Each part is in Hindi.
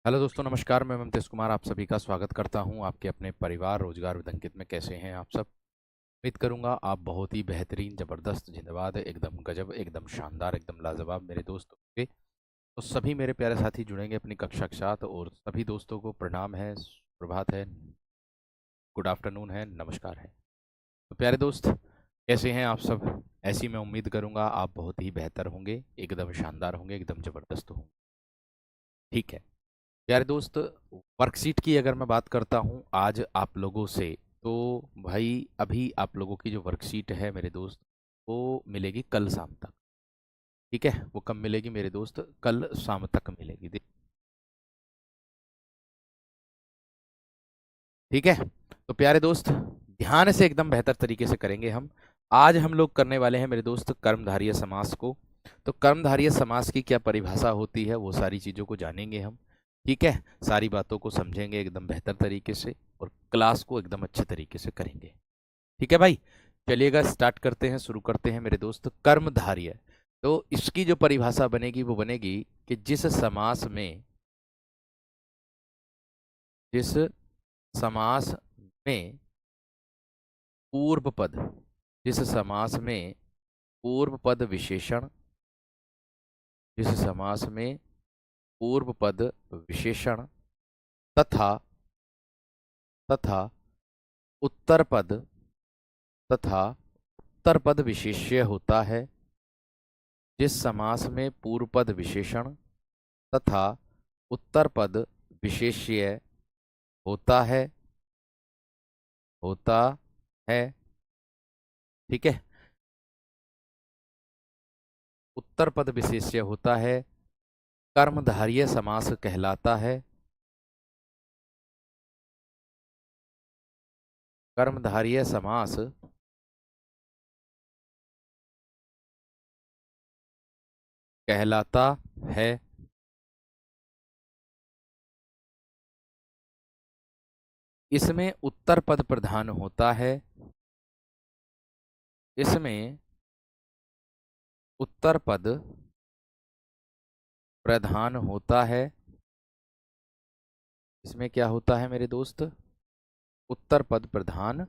हेलो दोस्तों, नमस्कार। मैं ममतेश कुमार आप सभी का स्वागत करता हूं आपके अपने परिवार रोजगार विद अंकित में। कैसे हैं आप सब? उम्मीद करूंगा आप बहुत ही बेहतरीन, ज़बरदस्त, जिंदाबाद, एकदम गजब, एकदम शानदार, एकदम लाजवाब मेरे दोस्त होंगे। तो सभी मेरे प्यारे साथी जुड़ेंगे अपनी कक्षा के साथ, और सभी दोस्तों को प्रणाम है, प्रभात है, गुड आफ्टरनून है, नमस्कार है। तो प्यारे दोस्त, कैसे हैं आप सब? ऐसी मैं उम्मीद करूंगा आप बहुत ही बेहतर होंगे, एकदम शानदार होंगे, एकदम ज़बरदस्त होंगे। ठीक है प्यारे दोस्त, वर्कशीट की अगर मैं बात करता हूं आज आप लोगों से, तो भाई अभी आप लोगों की जो वर्कशीट है मेरे दोस्त, वो मिलेगी कल शाम तक। ठीक है, वो कब मिलेगी मेरे दोस्त? कल शाम तक मिलेगी। ठीक है, तो प्यारे दोस्त ध्यान से एकदम बेहतर तरीके से करेंगे हम। आज हम लोग करने वाले हैं मेरे दोस्त कर्मधारय समास को। तो कर्मधारय समास की क्या परिभाषा होती है, वो सारी चीज़ों को जानेंगे हम। ठीक है, सारी बातों को समझेंगे एकदम बेहतर तरीके से, और क्लास को एकदम अच्छे तरीके से करेंगे। ठीक है भाई, चलिएगा स्टार्ट करते हैं, शुरू करते हैं मेरे दोस्त। कर्मधारय, तो इसकी जो परिभाषा बनेगी वो बनेगी कि जिस समास में पूर्व पद जिस समास में पूर्व पद विशेषण जिस समास में पूर्व पद विशेषण तथा तथा उत्तर पद तथा उत्तर पद विशेष्य होता है। जिस समास में पूर्व पद विशेषण तथा उत्तर पद विशेष्य होता है होता है ठीक है, उत्तर पद विशेष्य होता है, कर्मधारय समास कहलाता है। कर्मधारय समास कहलाता है। इसमें उत्तर पद प्रधान होता है। इसमें उत्तर पद प्रधान होता है। इसमें क्या होता है मेरे दोस्त? उत्तर पद प्रधान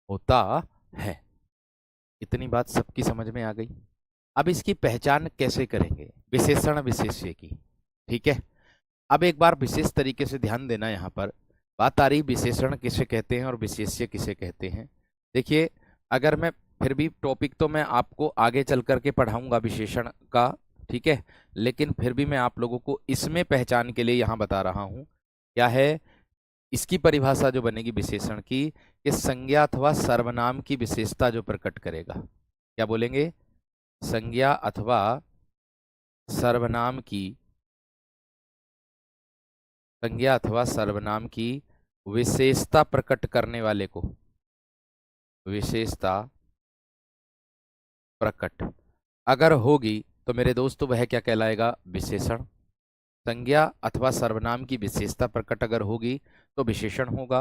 होता है। इतनी बात सबकी समझ में आ गई। अब इसकी पहचान कैसे करेंगे? विशेषण विशेष्य की। ठीक है, अब एक बार विशेष तरीके से ध्यान देना। यहाँ पर बात आ रही विशेषण किसे कहते हैं और विशेष्य किसे कहते हैं। देखिए, अगर मैं फिर भी टॉपिक तो मैं आपको आगे चल करके पढ़ाऊंगा विशेषण का, ठीक है, लेकिन फिर भी मैं आप लोगों को इसमें पहचान के लिए यहाँ बता रहा हूँ। क्या है इसकी परिभाषा जो बनेगी विशेषण की? कि संज्ञा अथवा सर्वनाम की विशेषता जो प्रकट करेगा। क्या बोलेंगे? संज्ञा अथवा सर्वनाम की संज्ञा अथवा सर्वनाम की विशेषता प्रकट करने वाले को विशेषता प्रकट अगर होगी तो मेरे दोस्तों वह क्या कहलाएगा? विशेषण। संज्ञा अथवा सर्वनाम की विशेषता प्रकट अगर होगी तो विशेषण होगा।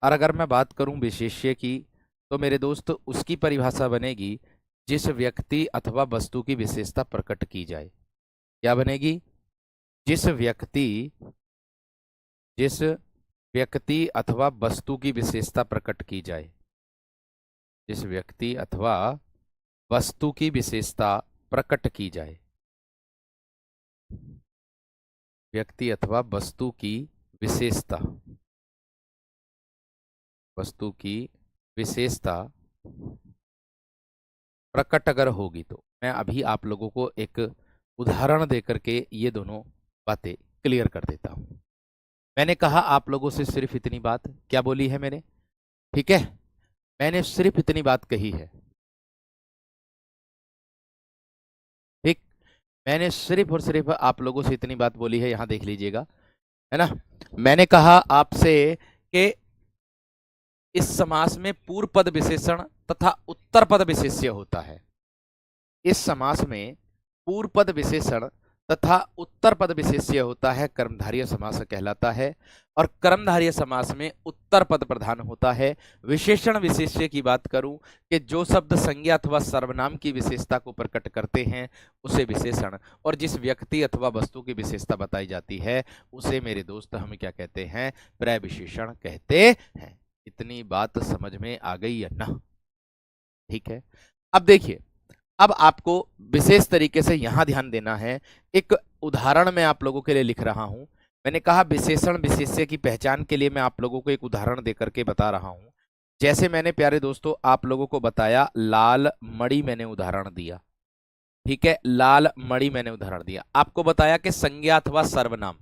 और अगर मैं बात करूं विशेष्य की, तो मेरे दोस्त उसकी परिभाषा बनेगी जिस व्यक्ति अथवा वस्तु की विशेषता प्रकट की जाए। क्या बनेगी? जिस व्यक्ति जिस व्यक्ति अथवा वस्तु की विशेषता प्रकट की जाए। जिस व्यक्ति अथवा वस्तु की विशेषता प्रकट की जाए। व्यक्ति अथवा वस्तु की विशेषता प्रकट अगर होगी, तो मैं अभी आप लोगों को एक उदाहरण देकर के ये दोनों बातें क्लियर कर देता हूं। मैंने कहा आप लोगों से सिर्फ इतनी बात क्या बोली है मैंने? ठीक है, मैंने सिर्फ इतनी बात कही है। ठीक, मैंने सिर्फ और सिर्फ आप लोगों से इतनी बात बोली है, यहां देख लीजिएगा, है ना। मैंने कहा आपसे कि इस समास में पूर्व पद विशेषण तथा उत्तर पद विशेष्य होता है। इस समास में पूर्व पद विशेषण तथा उत्तर पद विशेष्य होता है, कर्मधारय समास कहलाता है। और कर्मधारय समास में उत्तर पद प्रधान होता है। विशेषण विशेष्य की बात करूं कि जो शब्द संज्ञा अथवा सर्वनाम की विशेषता को प्रकट करते हैं उसे विशेषण, और जिस व्यक्ति अथवा वस्तु की विशेषता बताई जाती है उसे मेरे दोस्त हम क्या कहते हैं, प्रविशेषण कहते हैं। इतनी बात समझ में आ गई है ना? ठीक है। अब देखिए, अब आपको विशेष तरीके से यहां ध्यान देना है। एक उदाहरण मैं आप लोगों के लिए लिख रहा हूं। मैंने कहा विशेषण विशेष्य की पहचान के लिए मैं आप लोगों को एक उदाहरण देकर के बता रहा हूं। जैसे मैंने प्यारे दोस्तों आप लोगों को बताया, लाल मणि मैंने उदाहरण दिया। ठीक है, लाल मणि मैंने उदाहरण दिया। आपको बताया कि संज्ञा अथवा सर्वनाम,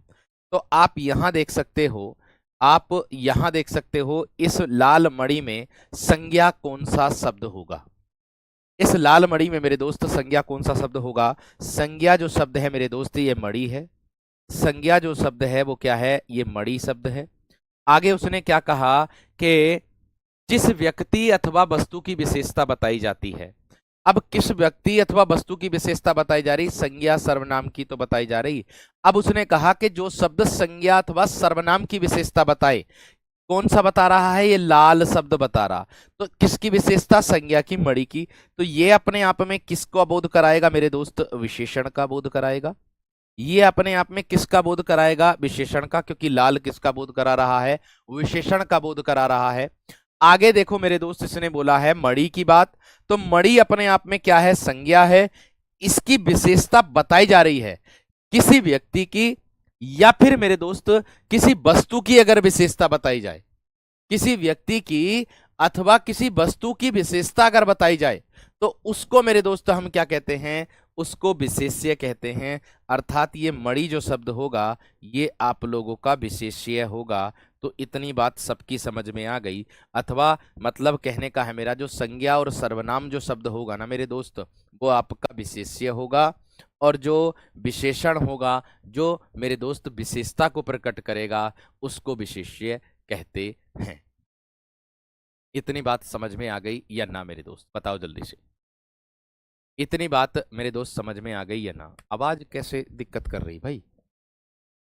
तो आप यहां देख सकते हो, आप यहां देख सकते हो इस लाल मणि में संज्ञा कौन सा शब्द होगा। इस लाल मणि में मेरे दोस्त संज्ञा कौन सा शब्द होगा? संज्ञा जो शब्द है मेरे दोस्त ये मणि है। संज्ञा जो शब्द है वो क्या है? ये मणि शब्द है। आगे उसने क्या कहा कि जिस व्यक्ति अथवा वस्तु की विशेषता बताई जाती है। अब किस व्यक्ति अथवा वस्तु की विशेषता बताई जा रही? संज्ञा सर्वनाम की तो बताई जा रही। अब उसने कहा कि जो शब्द संज्ञा अथवा सर्वनाम की विशेषता बताए, कौन सा बता रहा है? ये लाल शब्द बता रहा। तो किसकी विशेषता? संज्ञा की, मणि की। तो ये अपने आप में किसको बोध कराएगा मेरे दोस्त? विशेषण का बोध कराएगा। ये अपने आप में किसका बोध कराएगा? विशेषण का, क्योंकि लाल किसका बोध करा रहा है? विशेषण का बोध करा रहा है। आगे देखो मेरे दोस्त, इसने बोला है मणि की बात, तो मणि अपने आप में क्या है? संज्ञा है। इसकी विशेषता बताई जा रही है किसी व्यक्ति की, या फिर मेरे दोस्त किसी वस्तु की अगर विशेषता बताई जाए, किसी व्यक्ति की अथवा किसी वस्तु की विशेषता अगर बताई जाए तो उसको मेरे दोस्त हम क्या कहते हैं? उसको विशेष्य कहते हैं। अर्थात ये मणि जो शब्द होगा ये आप लोगों का विशेष्य होगा। तो इतनी बात सबकी समझ में आ गई। अथवा मतलब कहने का है मेरा, जो संज्ञा और सर्वनाम जो शब्द होगा ना मेरे दोस्त, वो आपका विशेष्य होगा, और जो विशेषण होगा, जो मेरे दोस्त विशेषता को प्रकट करेगा, उसको विशेष्य कहते हैं। इतनी बात समझ में आ गई या ना मेरे दोस्त? बताओ जल्दी से। इतनी बात मेरे दोस्त समझ में आ गई या ना? आवाज कैसे दिक्कत कर रही भाई?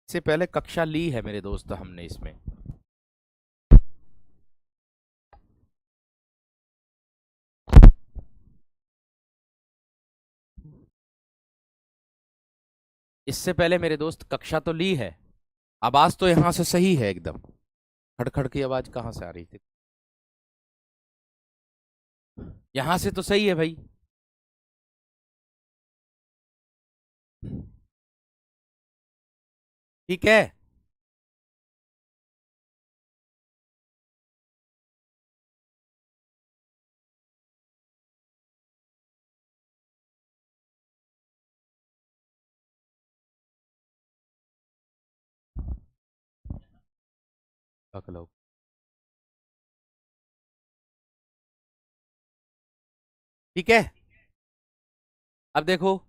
इससे पहले कक्षा ली है मेरे दोस्त हमने इसमें। इससे पहले मेरे दोस्त कक्षा तो ली है। आवाज तो यहां से सही है एकदम। खड़खड़ की आवाज कहां से आ रही थी? यहां से तो सही है भाई। ठीक है। पकड़ो। ठीक है। अब देखो,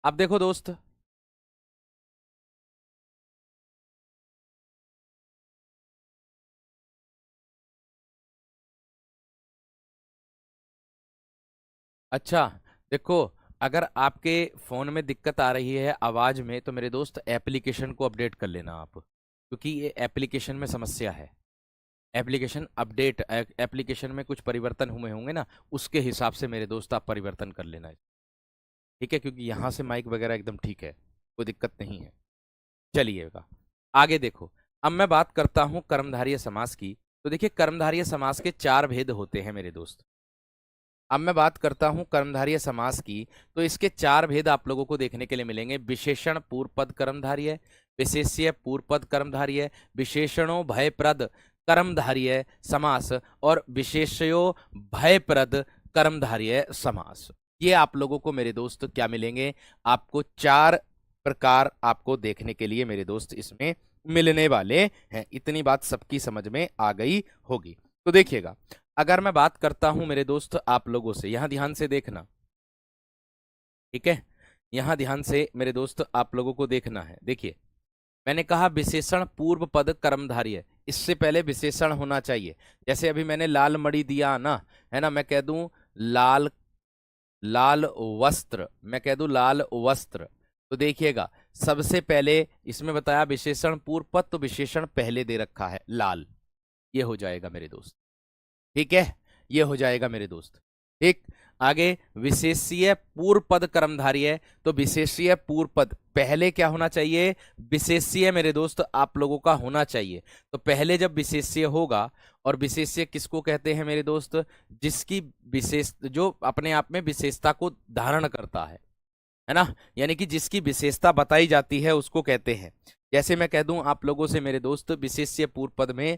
अब देखो दोस्त, अच्छा देखो, अगर आपके फोन में दिक्कत आ रही है आवाज में तो मेरे दोस्त एप्लीकेशन को अपडेट कर लेना आप, क्योंकि ये एप्लीकेशन में समस्या है। एप्लीकेशन अपडेट, एप्लीकेशन में कुछ परिवर्तन हुए होंगे ना, उसके हिसाब से मेरे दोस्त आप परिवर्तन कर लेना। ठीक है, क्योंकि यहाँ से माइक वगैरह एकदम ठीक है, कोई दिक्कत नहीं है। चलिएगा आगे देखो। अब मैं बात करता हूँ कर्मधारय समास की। तो देखिए कर्मधारय समास के चार भेद होते हैं मेरे दोस्त। अब मैं बात करता हूं कर्मधारय समास की, तो इसके चार भेद आप लोगों को देखने के लिए मिलेंगे। विशेषण पूर्व पद कर्मधारय, विशेष्य पूर्व पद कर्मधारय, विशेषणों भयप्रद कर्मधारय समास, और विशेष्यो भयप्रद कर्मधारय समास। ये आप लोगों को मेरे दोस्त क्या मिलेंगे? आपको चार प्रकार आपको देखने के लिए मेरे दोस्त इसमें मिलने वाले हैं। इतनी बात सबकी समझ में आ गई होगी। तो देखिएगा, अगर मैं बात करता हूं मेरे दोस्त आप लोगों से, यहां ध्यान से देखना। ठीक है, यहां ध्यान से मेरे दोस्त आप लोगों को देखना है। देखिए मैंने कहा विशेषण पूर्व पद कर्मधारय, इससे पहले विशेषण होना चाहिए। जैसे अभी मैंने लाल मणि दिया ना, है ना, मैं कह दूं लाल लाल वस्त्र, मैं कह दूं लाल वस्त्र, तो देखिएगा सबसे पहले इसमें बताया विशेषण पूर्व पद, तो विशेषण पहले दे रखा है लाल, ये हो जाएगा मेरे दोस्त। ठीक है, ये हो जाएगा मेरे दोस्त। ठीक, आगे विशेषीय पूर्व पद कर्मधारी है, तो विशेषीय पूर्व पद पहले क्या होना चाहिए, विशेषीय मेरे दोस्त आप लोगों का होना चाहिए। तो पहले जब विशेषीय होगा, और विशेषीय किसको कहते हैं मेरे दोस्त, जिसकी विशेष जो अपने आप में विशेषता को धारण करता है ना, यानी कि जिसकी विशेषता बताई जाती है उसको कहते हैं। जैसे मैं कह दूं आप लोगों से मेरे दोस्त, विशेष्य पूर्व पद में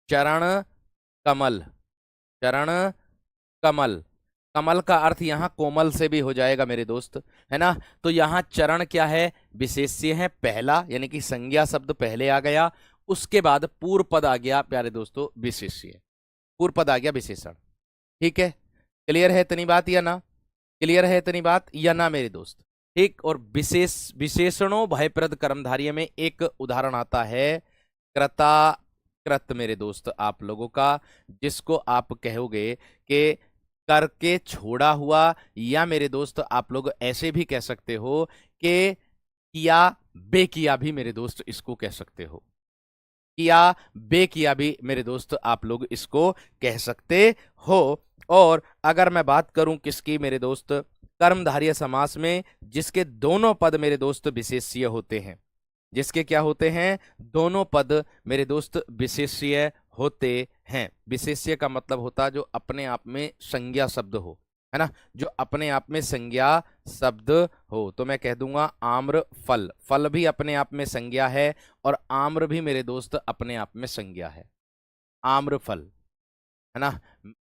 चरण कमल, चरण कमल, कमल का अर्थ यहाँ कोमल से भी हो जाएगा मेरे दोस्त, है ना। तो यहाँ चरण क्या है, विशेष्य है पहला, यानी कि संज्ञा शब्द पहले आ गया, उसके बाद पूर्व पद आ गया प्यारे दोस्तों विशेष्य, पूर्व पद आ गया विशेषण। ठीक है, क्लियर है इतनी बात या ना, क्लियर है इतनी बात या ना मेरे दोस्त। ठीक, और विशेषणों भयप्रद कर्मधारियों में एक उदाहरण आता है कृताकृत मेरे दोस्त आप लोगों का, जिसको आप कहोगे कि करके छोड़ा हुआ, या मेरे दोस्त आप लोग ऐसे भी कह सकते हो कि किया बेकिया भी मेरे दोस्त इसको कह सकते हो, किया बेकिया भी मेरे दोस्त आप लोग इसको कह सकते हो। और अगर मैं बात करूं किसकी मेरे दोस्त, कर्मधारय समास में जिसके दोनों पद मेरे दोस्त विशेष्य होते हैं, जिसके क्या होते हैं, दोनों पद मेरे दोस्त विशेष्य होते हैं। विशेष्य का मतलब होता है जो अपने आप में संज्ञा शब्द हो, है ना, जो अपने आप में संज्ञा शब्द हो। तो मैं कह दूंगा आम्र फल, फल भी अपने आप में संज्ञा है, और आम्र भी मेरे दोस्त अपने आप में संज्ञा है, आम्र फल, है ना,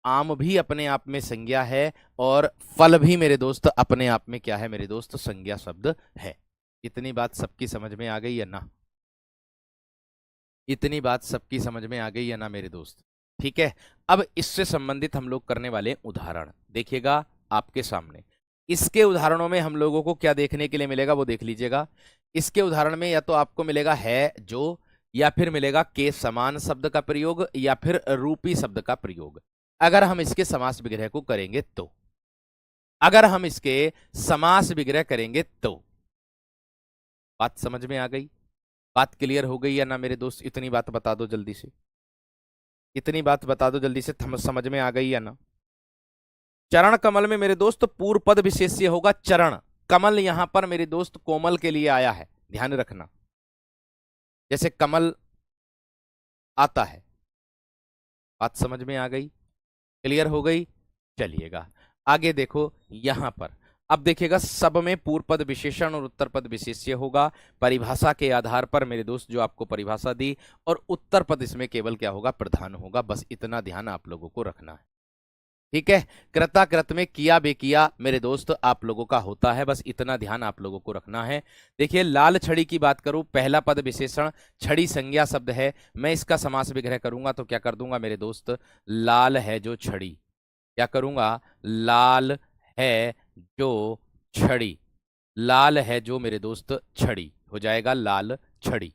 आम भी अपने आप में संज्ञा है, और फल भी मेरे दोस्त अपने आप में क्या है मेरे दोस्त, संज्ञा शब्द है। इतनी बात सबकी समझ में आ गई है ना, इतनी बात सबकी समझ में आ गई है ना मेरे दोस्त। ठीक है, अब इससे संबंधित हम लोग करने वाले उदाहरण देखिएगा आपके सामने। इसके उदाहरणों में हम लोगों को क्या देखने के लिए मिलेगा वो देख लीजिएगा। इसके उदाहरण में या तो आपको मिलेगा है जो, या फिर मिलेगा के समान शब्द का प्रयोग, या फिर रूपी शब्द का प्रयोग। अगर हम इसके समास विग्रह को करेंगे तो, अगर हम इसके समास विग्रह करेंगे तो, बात समझ में आ गई, बात क्लियर हो गई या ना मेरे दोस्त, इतनी बात बता दो जल्दी से, इतनी बात बता दो जल्दी से, समझ में आ गई या ना। चरण कमल में मेरे दोस्त पूर्व पद विशेष्य होगा चरण, कमल यहां पर मेरे दोस्त कोमल के लिए आया है, ध्यान रखना, जैसे कमल आता है। बात समझ में आ गई, क्लियर हो गई। चलिएगा आगे देखो यहां पर, अब देखिएगा सब में पूर्व पद विशेषण और उत्तर पद विशेष्य होगा, परिभाषा के आधार पर मेरे दोस्त जो आपको परिभाषा दी, और उत्तर पद इसमें केवल क्या होगा, प्रधान होगा, बस इतना ध्यान आप लोगों को रखना है। ठीक है, कृताकृत में किया बेकिया मेरे दोस्त आप लोगों का होता है, बस इतना ध्यान आप लोगों को रखना है। देखिए लाल छड़ी की बात करूं, पहला पद विशेषण, छड़ी संज्ञा शब्द है, मैं इसका समास विग्रह करूंगा तो क्या कर दूंगा मेरे दोस्त, लाल है जो छड़ी, क्या करूंगा, लाल है जो छड़ी, लाल है जो मेरे दोस्त छड़ी हो जाएगा, लाल छड़ी।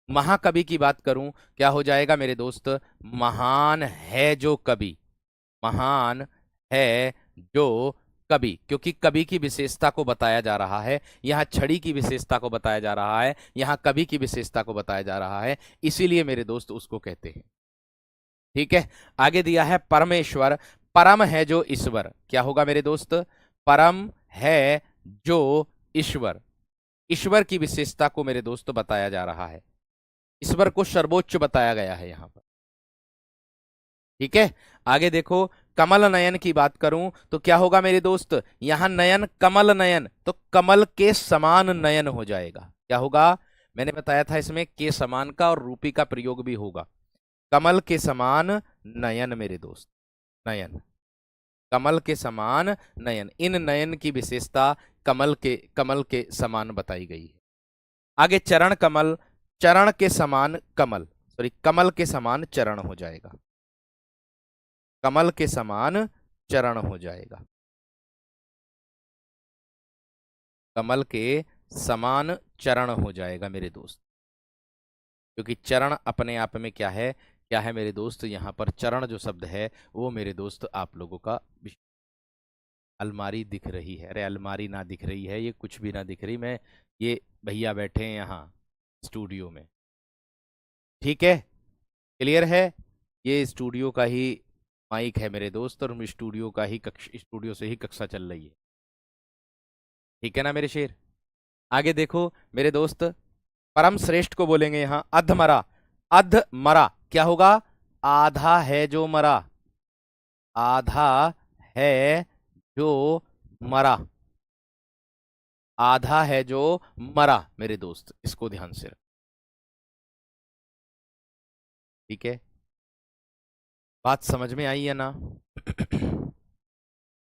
महाकवि की बात करूं, क्या हो जाएगा मेरे दोस्त, महान है जो कवि, महान है जो कवि, क्योंकि कवि की विशेषता को बताया जा रहा है, यहाँ छड़ी की विशेषता को बताया जा रहा है, यहाँ कवि की विशेषता को बताया जा रहा है, इसीलिए मेरे दोस्त उसको कहते हैं। ठीक है, आगे दिया है परमेश्वर, परम है जो ईश्वर, क्या होगा मेरे दोस्त, परम है जो ईश्वर, ईश्वर की विशेषता को मेरे दोस्त बताया जा रहा है, ईश्वर को सर्वोच्च बताया गया है यहां पर। ठीक है, आगे देखो कमल नयन की बात करूं तो क्या होगा मेरे दोस्त, यहां नयन कमल नयन, तो कमल के समान नयन हो जाएगा, क्या होगा, मैंने बताया था इसमें के समान का और रूपी का प्रयोग भी होगा, कमल के समान नयन मेरे दोस्त, नयन, कमल के समान नयन, इन नयन की विशेषता कमल के समान बताई गई है। आगे चरण कमल, चरण के समान कमल, सॉरी कमल के समान चरण हो जाएगा, कमल के समान चरण हो जाएगा, कमल के समान चरण हो जाएगा मेरे दोस्त, क्योंकि चरण अपने आप में क्या है मेरे दोस्त, यहां पर चरण जो शब्द है वो मेरे दोस्त आप लोगों का अलमारी दिख रही है। अरे अलमारी ना दिख रही है, ये कुछ भी ना दिख रही। मैं ये भैया बैठे हैं यहाँ स्टूडियो में, ठीक है, क्लियर है। ये स्टूडियो का ही माइक है मेरे दोस्त, और स्टूडियो का ही स्टूडियो से ही कक्षा चल रही है, ठीक है ना मेरे शेर। आगे देखो मेरे दोस्त, परम श्रेष्ठ को बोलेंगे यहाँ अधमरा। अधमरा क्या होगा? आधा है जो मरा, आधा है जो मरा, आधा है जो मरा मेरे दोस्त, इसको ध्यान से रख, ठीक है। बात समझ में आई है ना?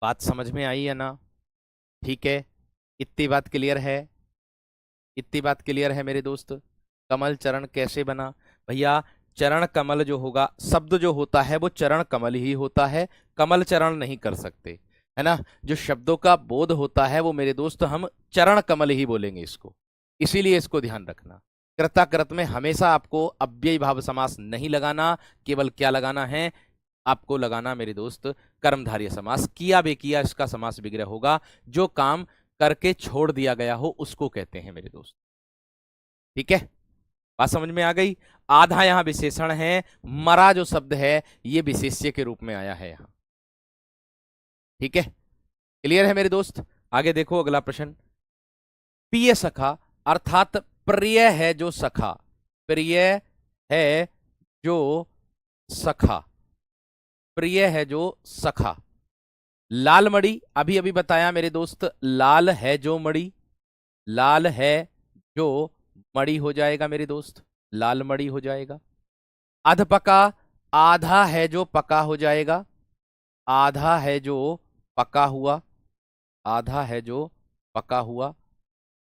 बात समझ में आई है ना? ठीक है, इतनी बात क्लियर है, इतनी बात क्लियर है मेरे दोस्त। कमल चरण कैसे बना? भैया चरण कमल जो होगा, शब्द जो होता है वो चरण कमल ही होता है, कमल चरण नहीं कर सकते, है ना। जो शब्दों का बोध होता है वो मेरे दोस्त हम चरण कमल ही बोलेंगे इसको, इसीलिए इसको ध्यान रखना। कृता कृत में हमेशा आपको अव्ययी भाव समास नहीं लगाना, केवल क्या लगाना है आपको? लगाना मेरे दोस्त कर्मधारय समास। किया बेकिया इसका समास विग्रह होगा, जो काम करके छोड़ दिया गया हो उसको कहते हैं मेरे दोस्त, ठीक है। बात समझ में आ गई? आधा यहां विशेषण है, मरा जो शब्द है ये विशेष्य के रूप में आया है यहां, ठीक है, क्लियर है मेरे दोस्त। आगे देखो अगला प्रश्न, प्रिय सखा अर्थात प्रिय है जो सखा, प्रिय है जो सखा, प्रिय है जो सखा। लाल मड़ी, अभी अभी बताया मेरे दोस्त, लाल है जो मड़ी, लाल है जो मड़ी हो जाएगा मेरे दोस्त, लाल मड़ी हो जाएगा। अध पका, आधा है जो पका हो जाएगा, आधा है जो पका हुआ, आधा है जो पका हुआ।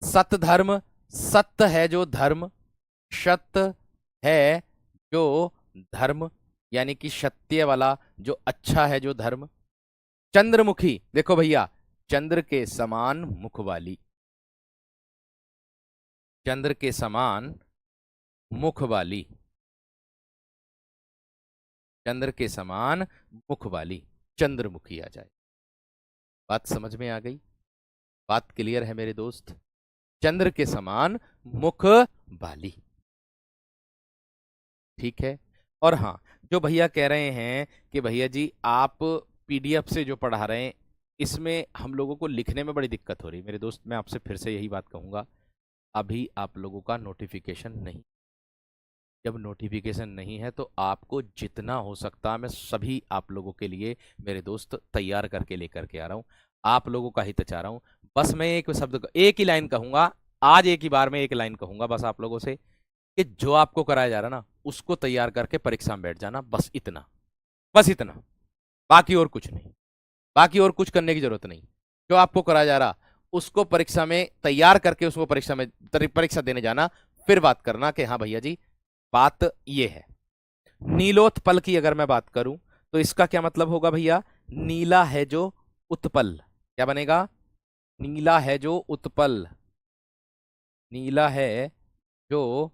सत धर्म, सत्य है जो धर्म, सत्य है जो धर्म, यानी कि सत्य वाला जो अच्छा है जो धर्म। चंद्रमुखी, देखो भैया, चंद्र के समान मुख वाली, चंद्र के समान मुख वाली, चंद्र के समान मुख वाली, चंद्रमुखी आ जाए। बात समझ में आ गई? बात क्लियर है मेरे दोस्त? चंद्र के समान मुख वाली, ठीक है। और हाँ, जो भैया कह रहे हैं कि भैया जी आप पीडीएफ से जो पढ़ा रहे हैं इसमें हम लोगों को लिखने में बड़ी दिक्कत हो रही है, मेरे दोस्त मैं आपसे फिर से यही बात कहूंगा, अभी आप लोगों का नोटिफिकेशन नहीं, जब नोटिफिकेशन नहीं है तो आपको जितना हो सकता है मैं सभी आप लोगों के लिए मेरे दोस्त तैयार करके लेकर के आ रहा हूँ, आप लोगों का हित चाह रहा हूँ। बस मैं एक शब्द, एक ही लाइन कहूंगा, आज एक ही बार में एक लाइन कहूंगा बस आप लोगों से, कि जो आपको कराया जा रहा ना उसको तैयार करके परीक्षा में बैठ जाना, बस इतना, बस इतना, बाकी और कुछ नहीं, बाकी और कुछ करने की जरूरत नहीं। जो आपको कराया जा रहा उसको परीक्षा में तैयार करके उसको परीक्षा में परीक्षा देने जाना, फिर बात करना कि हाँ भैया जी बात ये है। नीलोत्पल की अगर मैं बात करूं तो इसका क्या मतलब होगा भैया? नीला है जो उत्पल, क्या बनेगा? नीला है जो उत्पल, नीला है जो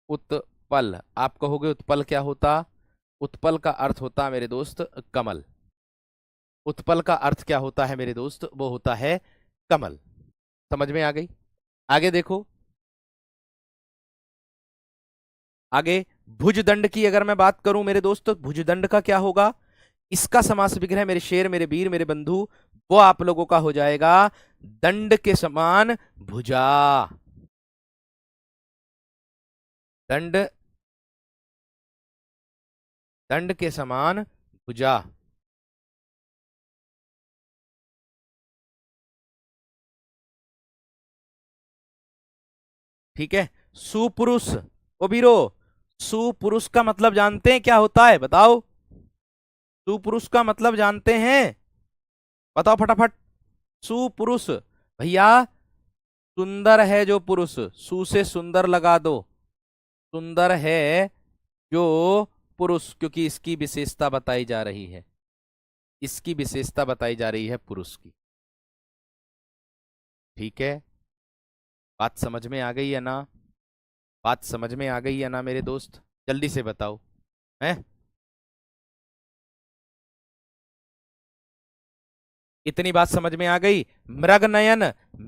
उत्पल। आप कहोगे उत्पल क्या होता? उत्पल का अर्थ होता मेरे दोस्त कमल, उत्पल का अर्थ क्या होता है मेरे दोस्त? वो होता है कमल। समझ में आ गई? आगे देखो, आगे भुजदंड की अगर मैं बात करूं मेरे दोस्त, तो भुजदंड का क्या होगा? इसका समास विग्रह मेरे शेर, मेरे वीर, मेरे बंधु, वो आप लोगों का हो जाएगा दंड के समान भुजा, दंड, दंड के समान भुजा, ठीक है। सुपुरुष, ओ वीरो, सुपुरुष का मतलब जानते हैं क्या होता है? बताओ, सुपुरुष का मतलब जानते हैं? बताओ फटाफट। सुपुरुष भैया, सुंदर है जो पुरुष, सु से सुंदर लगा दो, सुंदर है जो पुरुष, क्योंकि इसकी विशेषता बताई जा रही है, इसकी विशेषता बताई जा रही है पुरुष की, ठीक है। बात समझ में आ गई है ना? बात समझ में आ गई है ना मेरे दोस्त? जल्दी से बताओ, हैं? इतनी बात समझ में आ गई। मृग नयन,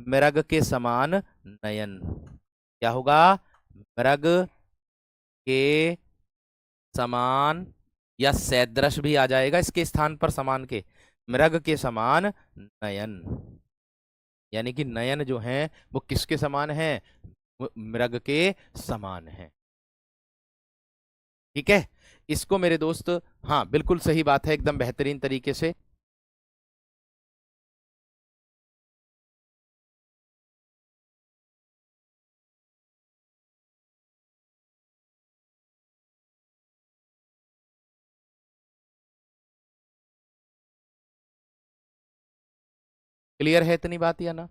मृग के समान नयन, क्या होगा? मृग के समान, या सदृश भी आ जाएगा इसके स्थान पर समान के। मृग के समान नयन, यानी कि नयन जो है वो किसके समान है? वो मृग के समान है। ठीक है, इसको मेरे दोस्त, हाँ बिल्कुल सही बात है, एकदम बेहतरीन तरीके से। क्लियर है इतनी बात या ना?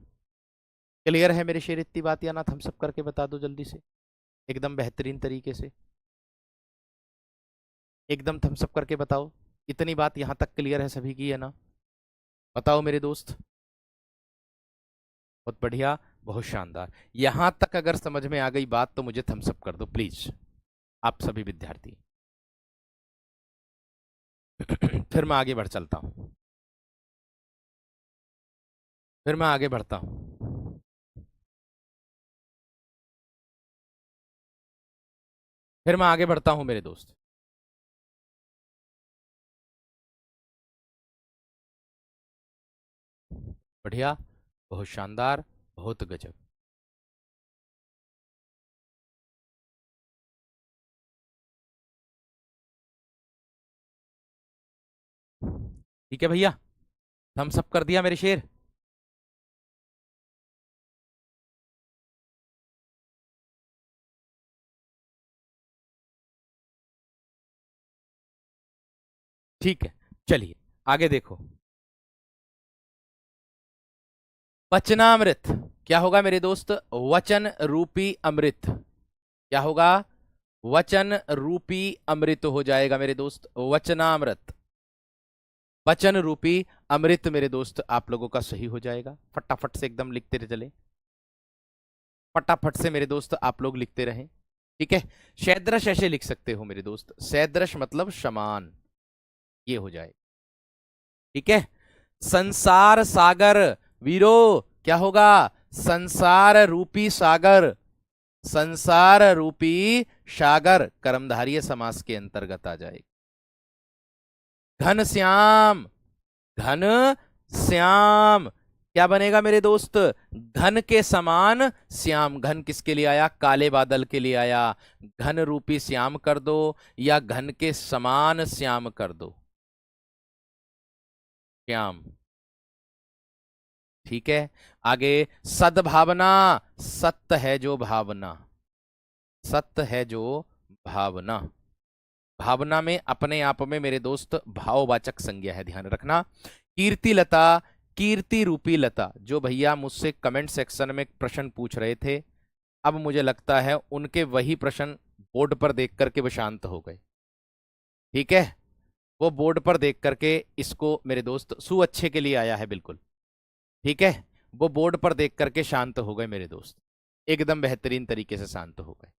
क्लियर है मेरे शेर इतनी बात या ना? थम्स अप करके बता दो जल्दी से, एकदम बेहतरीन तरीके से, एकदम थम्स अप करके बताओ। इतनी बात यहां तक क्लियर है सभी की, है ना? बताओ मेरे दोस्त। बहुत बढ़िया, बहुत शानदार। यहां तक अगर समझ में आ गई बात तो मुझे थम्स अप कर दो प्लीज, आप सभी विद्यार्थी। फिर मैं आगे बढ़ चलता हूं, फिर मैं आगे बढ़ता हूं, फिर मैं आगे बढ़ता हूं मेरे दोस्त। बढ़िया, बहुत शानदार, बहुत गजब। ठीक है भैया, थम्स अप कर दिया मेरे शेर। ठीक है, चलिए आगे देखो। वचनामृत, क्या होगा मेरे दोस्त? वचन रूपी अमृत, क्या होगा? वचन रूपी अमृत हो जाएगा मेरे दोस्त, वचनामृत। वचन रूपी अमृत मेरे दोस्त आप लोगों का सही हो जाएगा। फटाफट से एकदम लिखते चले, फटाफट से मेरे दोस्त आप लोग लिखते रहें। ठीक है, सैदृश ऐसे लिख सकते हो मेरे दोस्त, सैदृश मतलब समान, ये हो जाए। ठीक है, संसार सागर, वीरो क्या होगा? संसार रूपी सागर, संसार रूपी सागर कर्मधारय समास के अंतर्गत आ जाएगा। घन श्याम, घन श्याम, क्या बनेगा मेरे दोस्त? घन के समान श्याम। घन किसके लिए आया? काले बादल के लिए आया। घन रूपी श्याम कर दो, या घन के समान श्याम कर दो, श्याम। ठीक है, आगे सद्भावना, सत्य है जो भावना, सत्य है जो भावना। भावना में अपने आप में मेरे दोस्त भाववाचक संज्ञा है, ध्यान रखना। कीर्ति लता, कीर्ति रूपी लता, जो भैया मुझसे कमेंट सेक्शन में प्रश्न पूछ रहे थे, अब मुझे लगता है उनके वही प्रश्न बोर्ड पर देख करके वो शांत हो गए। ठीक है, वो बोर्ड पर देख करके, इसको मेरे दोस्त सु अच्छे के लिए आया है बिल्कुल। ठीक है, वो बोर्ड पर देख करके शांत हो गए मेरे दोस्त, एकदम बेहतरीन तरीके से शांत हो गए।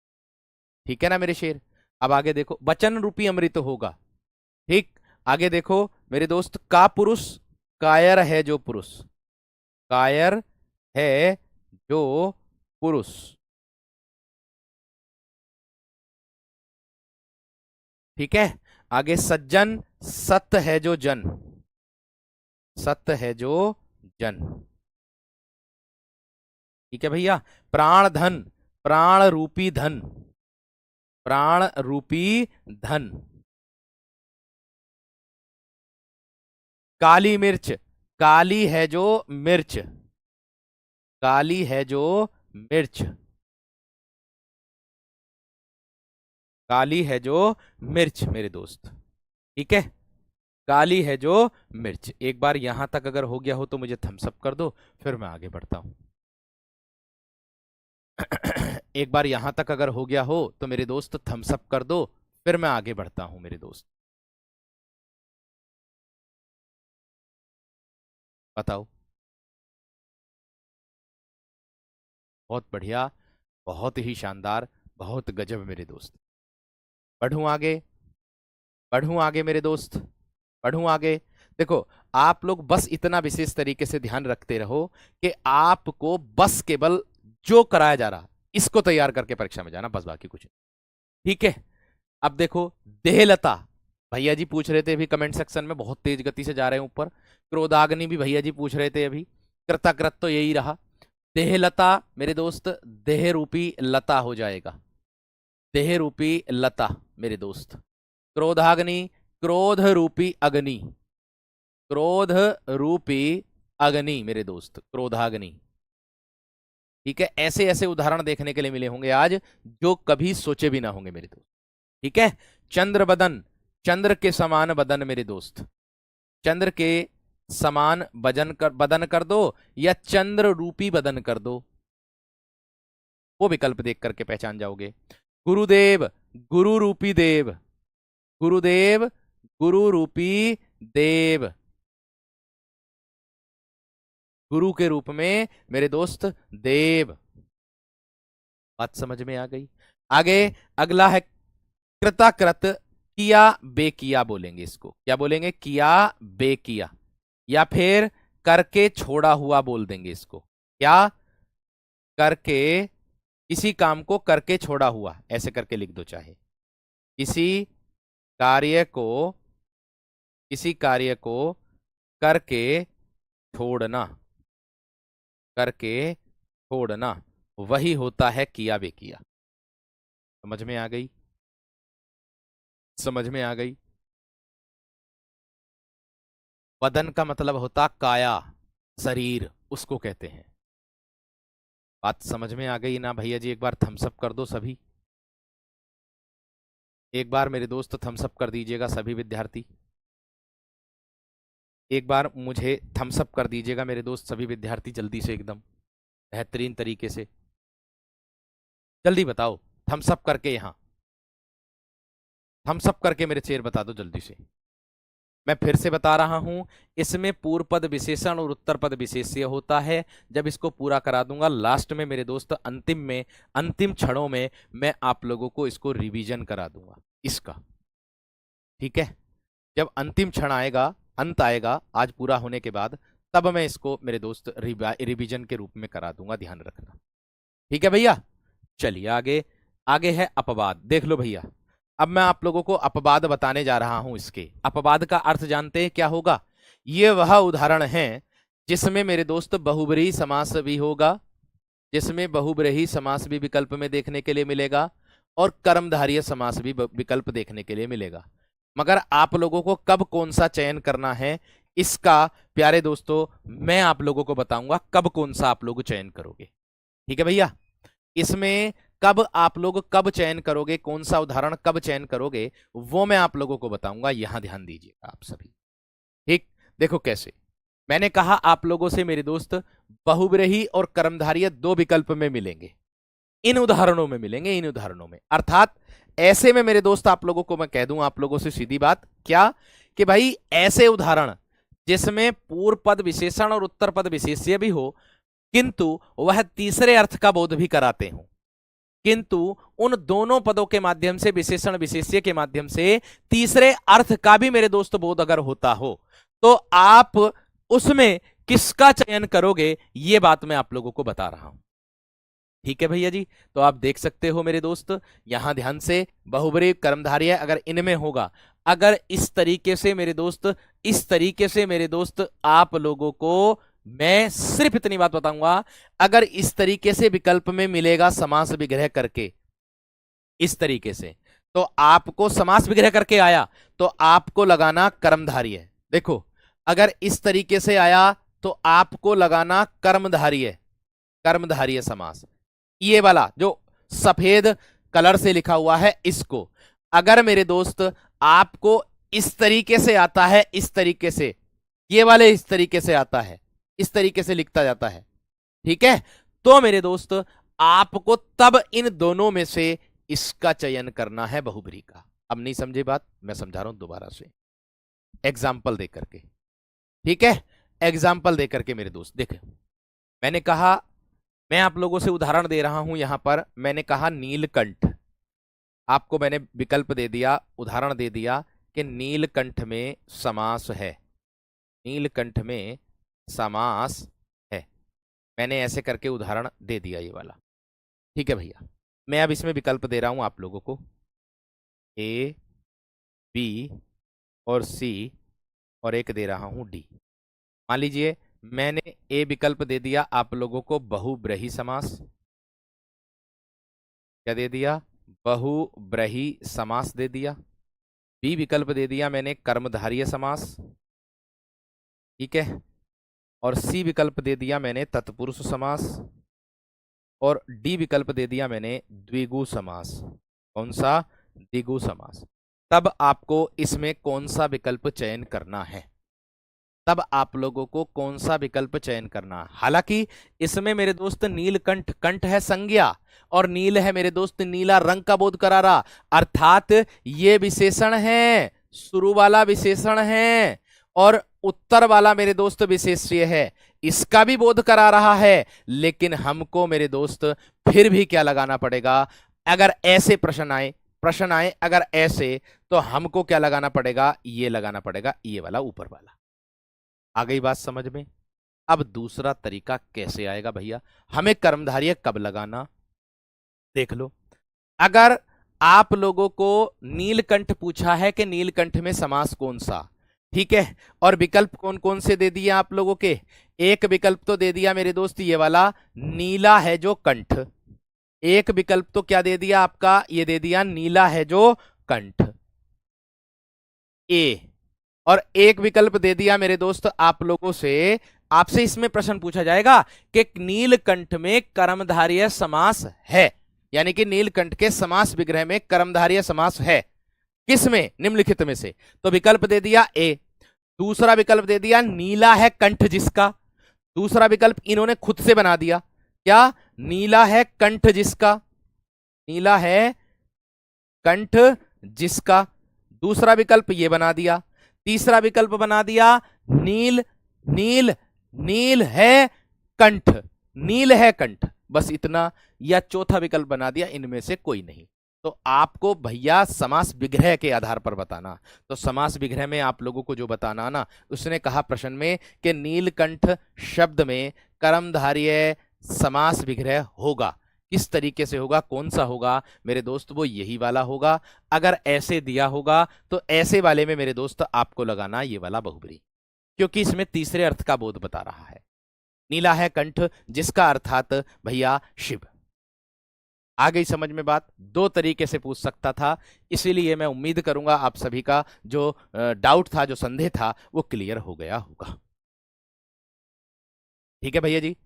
ठीक है ना मेरे शेर? अब आगे देखो, वचन रूपी अमृत होगा। ठीक, आगे देखो मेरे दोस्त, का पुरुष, कायर है जो पुरुष, कायर है जो पुरुष। ठीक है, आगे सज्जन, सत्य है जो जन, सत्य है जो जन। ठीक है भैया, प्राण धन, प्राण रूपी धन, प्राण रूपी धन। काली मिर्च, काली है जो मिर्च, काली है जो मिर्च, काली है जो मिर्च मेरे दोस्त। ठीक है, काली है जो मिर्च। एक बार यहां तक अगर हो गया हो तो मुझे थम्स अप कर दो, फिर मैं आगे बढ़ता हूं। एक बार यहां तक अगर हो गया हो तो मेरे दोस्त थम्स अप कर दो, फिर मैं आगे बढ़ता हूं मेरे दोस्त। बताओ। बहुत बढ़िया, बहुत ही शानदार, बहुत गजब मेरे दोस्त। बढ़ूं आगे, बढ़ूं आगे मेरे दोस्त, बढ़ूं आगे। देखो, आप लोग बस इतना विशेष तरीके से ध्यान रखते रहो कि आपको बस केवल जो कराया जा रहा इसको तैयार करके परीक्षा में जाना, बस, बाकी कुछ नहीं। ठीक है। अब देखो, देहलता, भैया जी पूछ रहे थे अभी कमेंट सेक्शन में, बहुत तेज गति से जा रहे हैं ऊपर। क्रोधाग्नि भी भैया जी पूछ रहे थे अभी। कृतकृत तो यही रहा। देहलता मेरे दोस्त देह रूपी लता हो जाएगा, देह रूपी लता मेरे दोस्त। क्रोधाग्नि क्रोध रूपी अग्नि, क्रोध रूपी अग्नि मेरे दोस्त, क्रोधाग्नि। ठीक है, ऐसे ऐसे उदाहरण देखने के लिए मिले होंगे आज जो कभी सोचे भी ना होंगे मेरे दोस्त। ठीक है। चंद्र बदन, चंद्र के समान बदन मेरे दोस्त, चंद्र के समान बदन कर दो या चंद्र रूपी बदन कर दो, वो विकल्प देख करके पहचान जाओगे। गुरुदेव, गुरु रूपी देव, गुरुदेव गुरु रूपी देव, गुरु के रूप में मेरे दोस्त देव। बात समझ में आ गई? आगे अगला है कृताकृत, किया बेकिया बोलेंगे इसको, क्या बोलेंगे? किया बेकिया, या फिर करके छोड़ा हुआ बोल देंगे इसको। क्या? करके, किसी काम को करके छोड़ा हुआ, ऐसे करके लिख दो चाहे। किसी कार्य को, किसी कार्य को करके छोड़ना, करके छोड़ना, वही होता है किया बेकिया। समझ में आ गई? समझ में आ गई? बदन का मतलब होता काया, शरीर, उसको कहते हैं। बात समझ में आ गई ना भैया जी? एक बार थम्स अप कर दो सभी, एक बार मेरे दोस्त थम्स अप कर दीजिएगा सभी विद्यार्थी। एक बार मुझे थम्स अप कर दीजिएगा मेरे दोस्त सभी विद्यार्थी, जल्दी से, एकदम बेहतरीन तरीके से। जल्दी बताओ, थम्स अप करके, यहां थम्स अप करके मेरे चेयर बता दो जल्दी से। मैं फिर से बता रहा हूं, इसमें पूर्व पद विशेषण और उत्तर पद विशेष्य होता है। जब इसको पूरा करा दूंगा लास्ट में मेरे दोस्त, अंतिम में, अंतिम क्षणों में मैं आप लोगों को इसको रिवीजन करा दूंगा इसका। ठीक है। जब अंतिम क्षण आएगा, अंत आएगा आज पूरा होने के बाद, तब मैं इसको मेरे दोस्त रिवीजन के रूप में करा दूंगा, ध्यान रखना। ठीक है भैया? चलिए आगे। आगे है अपवाद, देख लो भैया। अब मैं आप लोगों को अपवाद बताने जा रहा हूं। इसके अपवाद का अर्थ जानते हैं क्या होगा? ये वह उदाहरण है जिसमें मेरे दोस्त बहुब्रीहि समास भी होगा, जिसमें बहुब्रीहि समास भी विकल्प में देखने के लिए मिलेगा, और कर्मधारय समास भी विकल्प देखने के लिए मिलेगा। मगर आप लोगों को कब कौन सा चयन करना है, इसका प्यारे दोस्तों मैं आप लोगों को बताऊंगा, कब कौन सा आप लोग चयन करोगे। ठीक है भैया? इसमें कब आप लोग कब चयन करोगे, कौन सा उदाहरण कब चयन करोगे, वो मैं आप लोगों को बताऊंगा। यहां ध्यान दीजिएगा आप सभी। ठीक, देखो कैसे। मैंने कहा आप लोगों से मेरे दोस्त, बहुब्रीहि और कर्मधारय दो विकल्प में मिलेंगे, इन उदाहरणों में मिलेंगे, इन उदाहरणों में। अर्थात ऐसे में मेरे दोस्त आप लोगों को मैं कह दूं, आप लोगों से सीधी बात क्या, कि भाई ऐसे उदाहरण जिसमें पूर्व पद विशेषण और उत्तर पद विशेष्य भी हो, किंतु वह तीसरे अर्थ का बोध भी कराते हो, किंतु उन दोनों पदों के माध्यम से, विशेषण विशेष्य के माध्यम से, तीसरे अर्थ का भी मेरे दोस्त बोध अगर होता हो, तो आप उसमें किसका चयन करोगे, ये बात मैं आप लोगों को बता रहा हूं। ठीक है भैया जी? तो आप देख सकते हो मेरे दोस्त, यहां ध्यान से, बहुब्रीहि कर्मधारय अगर इनमें होगा, अगर इस तरीके से मेरे दोस्त, इस तरीके से मेरे दोस्त आप लोगों को मैं सिर्फ इतनी बात बताऊंगा, अगर इस तरीके से विकल्प में मिलेगा समास विग्रह करके, इस तरीके से, तो आपको समास विग्रह करके आया तो आपको लगाना कर्मधारय। देखो, अगर इस तरीके से आया तो आपको लगाना कर्मधारय, कर्मधारय समास। ये वाला जो सफेद कलर से लिखा हुआ है इसको, अगर मेरे दोस्त आपको इस तरीके से आता है, इस तरीके से, ये वाले इस तरीके से आता है, इस तरीके से लिखता जाता है, ठीक है, तो मेरे दोस्त आपको तब इन दोनों में से इसका चयन करना है, बहुब्रीहि का। अब नहीं समझे बात? मैं समझा रहा हूं दोबारा से, एग्जाम्पल देकर के। ठीक है, एग्जाम्पल देकर के मेरे दोस्त देखें। मैंने कहा, मैं आप लोगों से उदाहरण दे रहा हूं यहां पर, मैंने कहा नीलकंठ, आपको मैंने विकल्प दे दिया, उदाहरण दे दिया कि नीलकंठ में समास है। नीलकंठ में समास है। मैंने ऐसे करके उदाहरण दे दिया ये वाला। ठीक है भैया, मैं अब इसमें विकल्प दे रहा हूं आप लोगों को, ए, बी और सी, और एक दे रहा हूं डी। मान लीजिए मैंने ए विकल्प दे दिया आप लोगों को बहुब्रीहि समास। क्या दे दिया? बहुब्रीहि समास दे दिया। बी विकल्प दे दिया मैंने कर्मधारय समास। ठीक है, और सी विकल्प दे दिया मैंने तत्पुरुष समास, और डी विकल्प दे दिया मैंने द्विगु समास। कौन सा? द्विगु समास। तब आपको इसमें कौन सा विकल्प चयन करना है? तब आप लोगों को कौन सा विकल्प चयन करना है? हालांकि इसमें मेरे दोस्त नीलकंठ, कंठ है संज्ञा, और नील है मेरे दोस्त नीला, रंग का बोध करा रहा, अर्थात ये विशेषण है, शुरू वाला विशेषण है और उत्तर वाला मेरे दोस्त विशेष्य है, इसका भी बोध करा रहा है। लेकिन हमको मेरे दोस्त फिर भी क्या लगाना पड़ेगा? अगर ऐसे प्रश्न आए अगर ऐसे, तो हमको क्या लगाना पड़ेगा? ये लगाना पड़ेगा, ये वाला ऊपर वाला। आ गई बात समझ में? अब दूसरा तरीका कैसे आएगा भैया? हमें कर्मधारय कब लगाना, देख लो। अगर आप लोगों को नीलकंठ पूछा है कि नीलकंठ में समास कौन सा, ठीक है, और विकल्प कौन कौन से दे दिए आप लोगों के? एक विकल्प तो दे दिया मेरे दोस्त ये वाला, नीला है जो कंठ। एक विकल्प तो क्या दे दिया आपका? ये दे दिया नीला है जो कंठ, ए। और एक विकल्प दे दिया मेरे दोस्त आप लोगों से, आपसे इसमें प्रश्न पूछा जाएगा कि नीलकंठ में कर्मधारय समास है, यानी कि नीलकंठ के समास विग्रह में कर्मधारय समास है। किसमें? निम्नलिखित में से। तो विकल्प दे दिया ए। दूसरा विकल्प दे दिया नीला है कंठ जिसका। दूसरा विकल्प इन्होंने खुद से बना दिया, क्या? नीला है कंठ जिसका, नीला है कंठ जिसका। दूसरा विकल्प ये बना दिया। तीसरा विकल्प बना दिया नील, नील, नील है कंठ, नील है कंठ, बस इतना। या चौथा विकल्प बना दिया इनमें से कोई नहीं। तो आपको भैया समास विग्रह के आधार पर बताना। तो समास विग्रह में आप लोगों को जो बताना ना, उसने कहा प्रश्न में कि नीलकंठ शब्द में कर्मधारय समास विग्रह होगा। किस तरीके से होगा, कौन सा होगा मेरे दोस्त? वो यही वाला होगा। अगर ऐसे दिया होगा तो ऐसे वाले में मेरे दोस्त आपको लगाना ये वाला बहुब्री, क्योंकि इसमें तीसरे अर्थ का बोध बता रहा है। नीला है कंठ जिसका अर्थात भैया शिव। आ गई समझ में बात? दो तरीके से पूछ सकता था, इसीलिए मैं उम्मीद करूंगा आप सभी का जो डाउट था, जो संदेह था, वो क्लियर हो गया होगा। ठीक है भैया जी,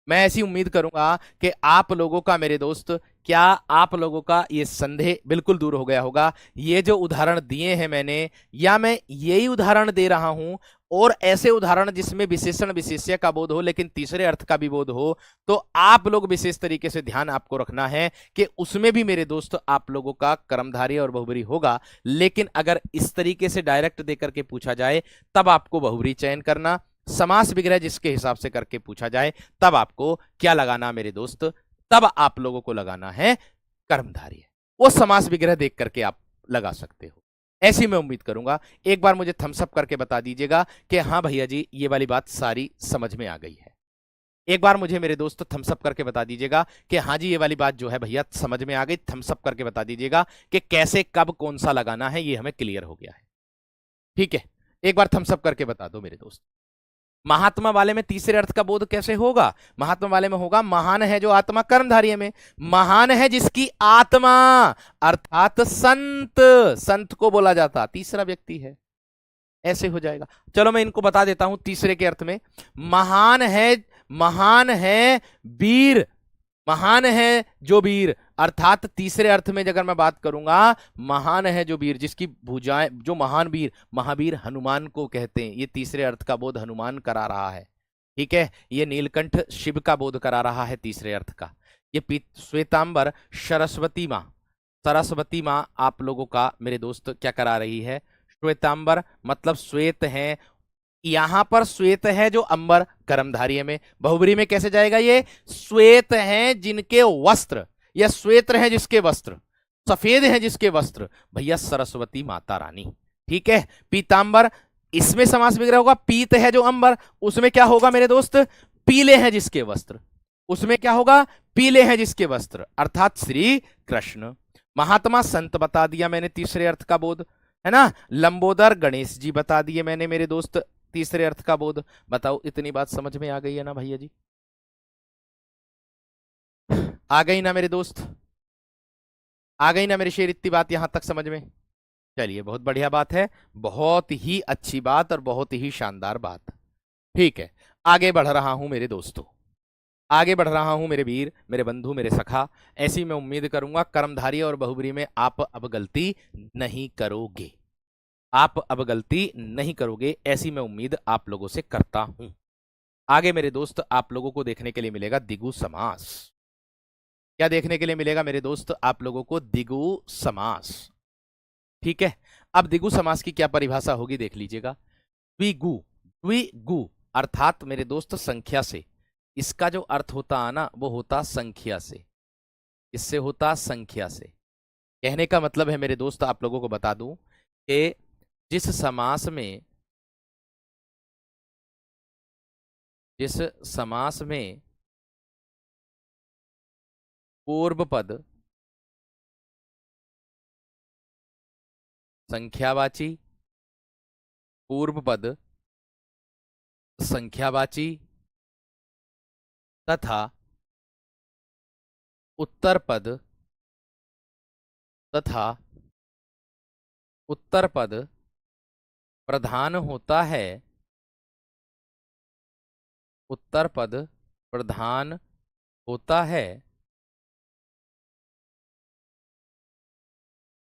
मैं ऐसी उम्मीद करूंगा कि आप लोगों का मेरे दोस्त, क्या आप लोगों का ये संदेह बिल्कुल दूर हो गया होगा। ये जो उदाहरण दिए हैं मैंने, या मैं यही उदाहरण दे रहा हूं, और ऐसे उदाहरण जिसमें विशेषण विशेष्य का बोध हो लेकिन तीसरे अर्थ का भी बोध हो, तो आप लोग विशेष तरीके से ध्यान आपको रखना है कि उसमें भी मेरे दोस्त आप लोगों का कर्मधारय और बहुब्री होगा। लेकिन अगर इस तरीके से डायरेक्ट देकर के पूछा जाए तब आपको बहुब्री चयन करना। समास विग्रह जिसके हिसाब से करके पूछा जाए तब आपको क्या लगाना मेरे दोस्त? तब आप लोगों को लगाना है कर्मधारय। वो समास विग्रह देख करके आप लगा सकते हो, ऐसी मैं उम्मीद करूंगा। एक बार मुझे थम्स अप करके बता दीजिएगा कि हाँ भैया जी ये वाली बात सारी समझ में आ गई है। एक बार मुझे मेरे दोस्त थम्स अप करके बता दीजिएगा कि हाँ जी ये वाली बात जो है भैया समझ में आ गई। थम्स अप करके बता दीजिएगा कि कैसे कब कौन सा लगाना है, ये हमें क्लियर हो गया है। ठीक है, एक बार थम्स अप करके बता दो मेरे दोस्त। महात्मा वाले में तीसरे अर्थ का बोध कैसे होगा? महात्मा वाले में होगा महान है जो आत्मा, कर्मधारय में महान है जिसकी आत्मा, अर्थात संत, संत को बोला जाता तीसरा व्यक्ति है, ऐसे हो जाएगा। चलो मैं इनको बता देता हूं तीसरे के अर्थ में। महान है, महान है वीर, महान है जो वीर, अर्थात तीसरे अर्थ में अगर मैं बात करूंगा, महान है जो वीर, जिसकी भुजाएं, जो महान वीर, महावीर हनुमान को कहते हैं। ये तीसरे अर्थ का बोध हनुमान करा रहा है। ठीक है, ये नीलकंठ शिव का बोध करा रहा है तीसरे अर्थ का। ये श्वेतांबर सरस्वती मां, सरस्वती मां आप लोगों का मेरे दोस्त क्या करा रही है? श्वेतांबर मतलब श्वेत है, यहां पर श्वेत है जो अंबर, कर्मधारय में। बहुब्री में कैसे जाएगा? ये श्वेत हैं जिनके वस्त्र, या श्वेत हैं जिसके वस्त्र, सफेद हैं जिसके वस्त्र, भैया सरस्वती माता रानी। ठीक है, पीतांबर इसमें समास विग्रह होगा, पीत है जो अंबर, उसमें क्या होगा मेरे दोस्त, पीले हैं जिसके वस्त्र, उसमें क्या होगा, पीले हैं जिसके वस्त्र, अर्थात श्री कृष्ण। महात्मा संत बता दिया मैंने तीसरे अर्थ का बोध, है ना। लंबोदर गणेश जी बता दिए मैंने मेरे दोस्त तीसरे अर्थ का बोध। बताओ इतनी बात समझ में आ गई है ना भैया जी, आ गई ना मेरे दोस्त, आ गई ना मेरे शेर, इतनी बात यहां तक समझ में। चलिए बहुत बढ़िया बात है, बहुत ही अच्छी बात और बहुत ही शानदार बात। ठीक है, आगे बढ़ रहा हूं मेरे दोस्तों, आगे बढ़ रहा हूं मेरे वीर, मेरे बंधु, मेरे सखा। ऐसी मैं उम्मीद करूंगा कर्मधारी और बहुब्री में आप अब गलती नहीं करोगे, आप अब गलती नहीं करोगे, ऐसी मैं उम्मीद आप लोगों से करता हूं। आगे मेरे दोस्त आप लोगों को देखने के लिए मिलेगा द्विगु समास। क्या देखने के लिए मिलेगा मेरे दोस्त आप लोगों को, द्विगु समास। ठीक है, अब द्विगु समास की क्या परिभाषा होगी देख लीजिएगा। द्विगु, द्विगु अर्थात मेरे दोस्त संख्या से, इसका जो अर्थ होता है ना वो होता संख्या से, इससे होता संख्या से। कहने का मतलब है मेरे दोस्त आप लोगों को बता दूं कि जिस समास में, जिस समास में पूर्व पद संख्यावाची, पूर्व पद संख्यावाची तथा उत्तर पद, तथा उत्तर पद प्रधान होता है, उत्तर पद प्रधान होता है,